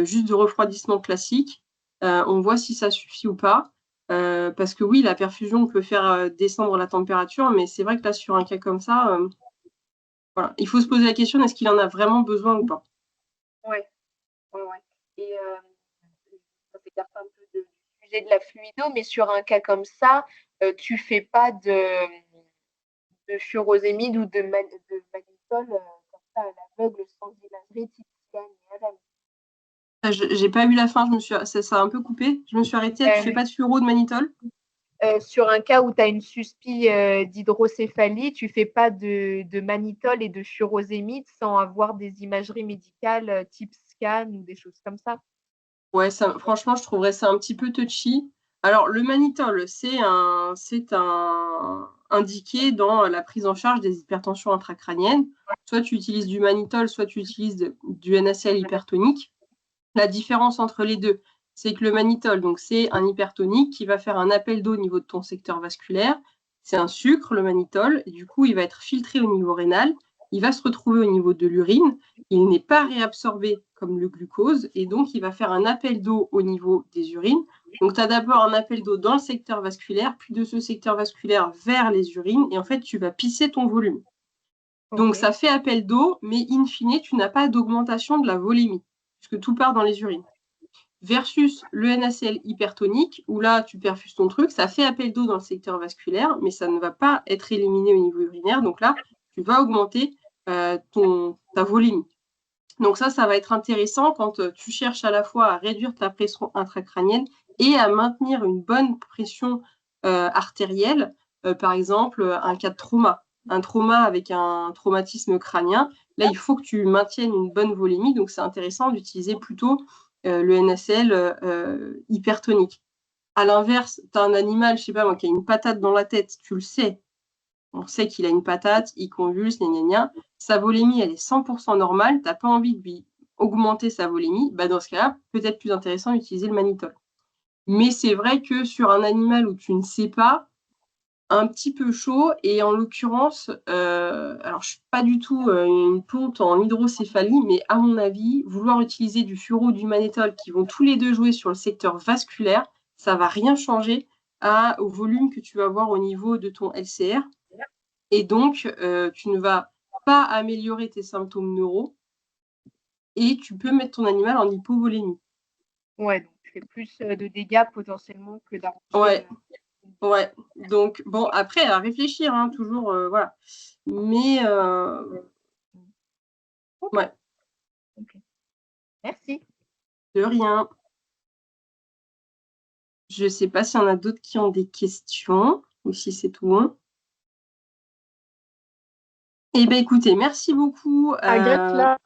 juste de refroidissement classique. On voit si ça suffit ou pas. Parce que oui, la perfusion peut faire descendre la température, mais c'est vrai que là, sur un cas comme ça, voilà, il faut se poser la question est-ce qu'il en a vraiment besoin ou pas. Ouais. Et ça s'écarte un peu du sujet de la fluido, mais sur un cas comme ça, tu fais pas de furosémide ou de manitol comme ça à l'aveugle sans imagerie type scan et LM. J'ai pas eu la fin, ça a un peu coupé. Je me suis arrêtée. Tu fais pas de fluoro de mannitol? Sur un cas où tu as une suspicion d'hydrocéphalie, tu fais pas de mannitol et de furosémide sans avoir des imageries médicales type scan ou des choses comme ça. Ouais, franchement, je trouverais ça un petit peu touchy. Alors, le mannitol, c'est indiqué dans la prise en charge des hypertensions intracrâniennes. Soit tu utilises du mannitol, soit tu utilises du NaCl hypertonique. La différence entre les deux, c'est que le mannitol, donc c'est un hypertonique qui va faire un appel d'eau au niveau de ton secteur vasculaire. C'est un sucre, le mannitol, et du coup, il va être filtré au niveau rénal. Il va se retrouver au niveau de l'urine. Il n'est pas réabsorbé comme le glucose, et donc il va faire un appel d'eau au niveau des urines. Donc, tu as d'abord un appel d'eau dans le secteur vasculaire, puis de ce secteur vasculaire vers les urines, et en fait, tu vas pisser ton volume. Donc, ça fait appel d'eau, mais in fine, tu n'as pas d'augmentation de la volémie, puisque tout part dans les urines. Versus le NaCl hypertonique, où là, tu perfuses ton truc, ça fait appel d'eau dans le secteur vasculaire, mais ça ne va pas être éliminé au niveau urinaire. Donc là, tu vas augmenter ta volémie. Donc ça va être intéressant quand tu cherches à la fois à réduire ta pression intracrânienne et à maintenir une bonne pression artérielle. Par exemple, un cas de trauma. Un trauma avec un traumatisme crânien, là, il faut que tu maintiennes une bonne volémie. Donc, c'est intéressant d'utiliser plutôt le NaCl hypertonique. À l'inverse, tu as un animal, je sais pas moi, qui a une patate dans la tête, tu le sais. On sait qu'il a une patate, il convulse, gna. Sa volémie, elle est 100% normale. Tu n'as pas envie de lui augmenter sa volémie. Bah, dans ce cas-là, peut-être plus intéressant d'utiliser le mannitol. Mais c'est vrai que sur un animal où tu ne sais pas, un petit peu chaud. Et en l'occurrence, alors je ne suis pas du tout une ponte en hydrocéphalie, mais à mon avis, vouloir utiliser du furo ou du mannitol qui vont tous les deux jouer sur le secteur vasculaire, ça ne va rien changer au volume que tu vas avoir au niveau de ton LCR. Et donc, tu ne vas pas améliorer tes symptômes neuro et tu peux mettre ton animal en hypovolémie. Ouais, donc tu fais plus de dégâts potentiellement que d'arranger. Ouais. Ouais, donc bon, après, à réfléchir, hein, toujours, voilà. Mais, ouais. Okay. Merci. De rien. Je ne sais pas s'il y en a d'autres qui ont des questions ou si c'est tout bon. Eh bien, écoutez, merci beaucoup. Agathe, là.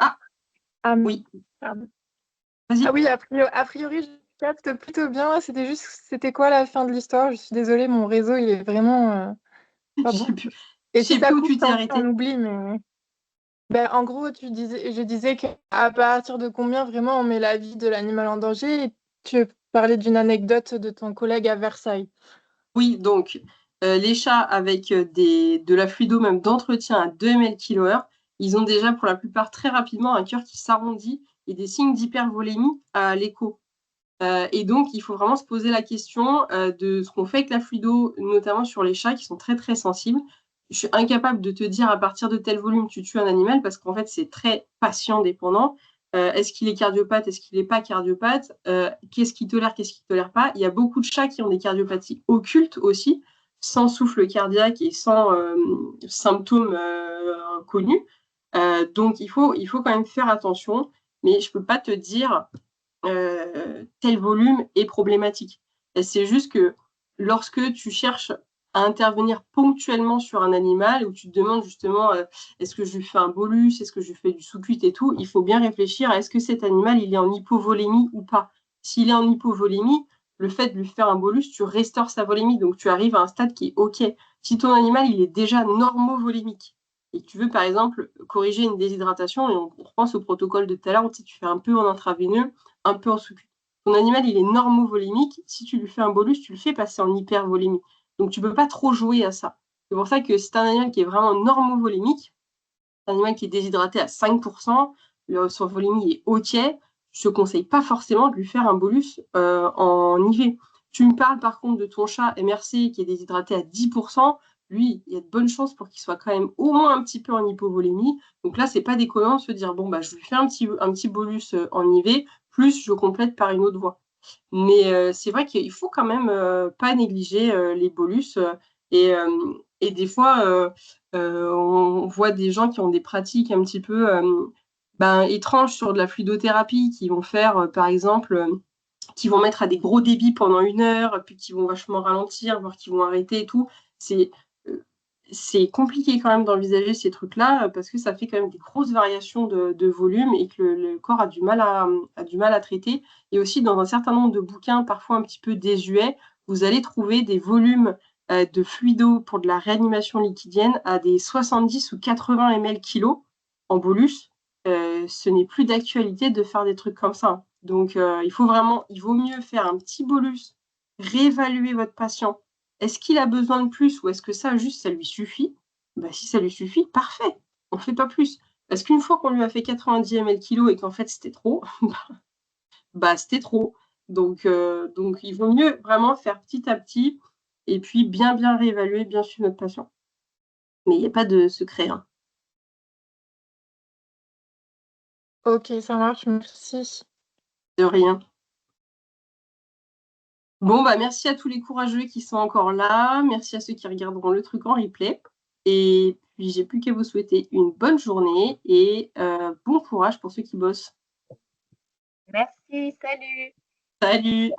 Oui. Vas-y. Ah oui, a priori, je capte plutôt bien. C'était quoi la fin de l'histoire? Je suis désolée, mon réseau, il est vraiment pas bon. Et si ça coupe, on oublie, mais... Ben, en gros, je disais qu'à partir de combien vraiment on met la vie de l'animal en danger, et tu parlais d'une anecdote de ton collègue à Versailles. Oui, donc les chats avec de la fluido même d'entretien à 2 ml/kg, ils ont déjà pour la plupart très rapidement un cœur qui s'arrondit et des signes d'hypervolémie à l'écho. Et donc, il faut vraiment se poser la question de ce qu'on fait avec la fluido, notamment sur les chats qui sont très très sensibles. Je suis incapable de te dire à partir de tel volume tu tues un animal parce qu'en fait c'est très patient dépendant. Est-ce qu'il est cardiopathe, est-ce qu'il n'est pas cardiopathe, qu'est-ce qu'il tolère, qu'est-ce qu'il ne tolère pas. Il y a beaucoup de chats qui ont des cardiopathies occultes aussi, sans souffle cardiaque et sans symptômes connus. Donc il faut quand même faire attention, mais je ne peux pas te dire tel volume est problématique. C'est juste que lorsque tu cherches à intervenir ponctuellement sur un animal, où tu te demandes justement est-ce que je lui fais un bolus, est-ce que je lui fais du sous-cuite et tout, il faut bien réfléchir à est-ce que cet animal il est en hypovolémie ou pas. S'il est en hypovolémie, le fait de lui faire un bolus, tu restaures sa volémie, donc tu arrives à un stade qui est OK. Si ton animal il est déjà normovolémique, et que tu veux, par exemple, corriger une déshydratation, et on repense au protocole de tout à l'heure où tu fais un peu en intraveineux, un peu en sous-cutané. Ton animal, il est normovolémique. Si tu lui fais un bolus, tu le fais passer en hypervolémie. Donc, tu ne peux pas trop jouer à ça. C'est pour ça que si tu as un animal qui est vraiment normovolémique, un animal qui est déshydraté à 5%, son volémie est hautier, je ne te conseille pas forcément de lui faire un bolus en IV. Tu me parles par contre de ton chat MRC qui est déshydraté à 10%, lui, il y a de bonnes chances pour qu'il soit quand même au moins un petit peu en hypovolémie. Donc là, c'est pas déconnant de se dire, bon, bah, je lui fais un petit bolus en IV, plus je complète par une autre voie. Mais c'est vrai qu'il faut quand même pas négliger les bolus. Et des fois, on voit des gens qui ont des pratiques un petit peu étranges sur de la fluidothérapie, qui vont faire, par exemple, qui vont mettre à des gros débits pendant 1 heure, puis qui vont vachement ralentir, voire qui vont arrêter et tout. C'est compliqué quand même d'envisager ces trucs-là parce que ça fait quand même des grosses variations de volume et que le corps a du mal à traiter. Et aussi, dans un certain nombre de bouquins, parfois un petit peu désuets, vous allez trouver des volumes de fluido pour de la réanimation liquidienne à des 70 ou 80 ml kg en bolus. Ce n'est plus d'actualité de faire des trucs comme ça. Donc, il vaut mieux faire un petit bolus, réévaluer votre patient. Est-ce qu'il a besoin de plus ou est-ce que ça lui suffit? Si ça lui suffit, parfait, on ne fait pas plus. Parce qu'une fois qu'on lui a fait 90 ml kg et qu'en fait c'était trop, c'était trop. Donc, il vaut mieux vraiment faire petit à petit et puis bien réévaluer, bien suivre notre patient. Mais il n'y a pas de secret. Hein. Ok, ça marche, merci. De rien. Bon, merci à tous les courageux qui sont encore là. Merci à ceux qui regarderont le truc en replay. Et puis, j'ai plus qu'à vous souhaiter une bonne journée et bon courage pour ceux qui bossent. Merci, salut. Salut!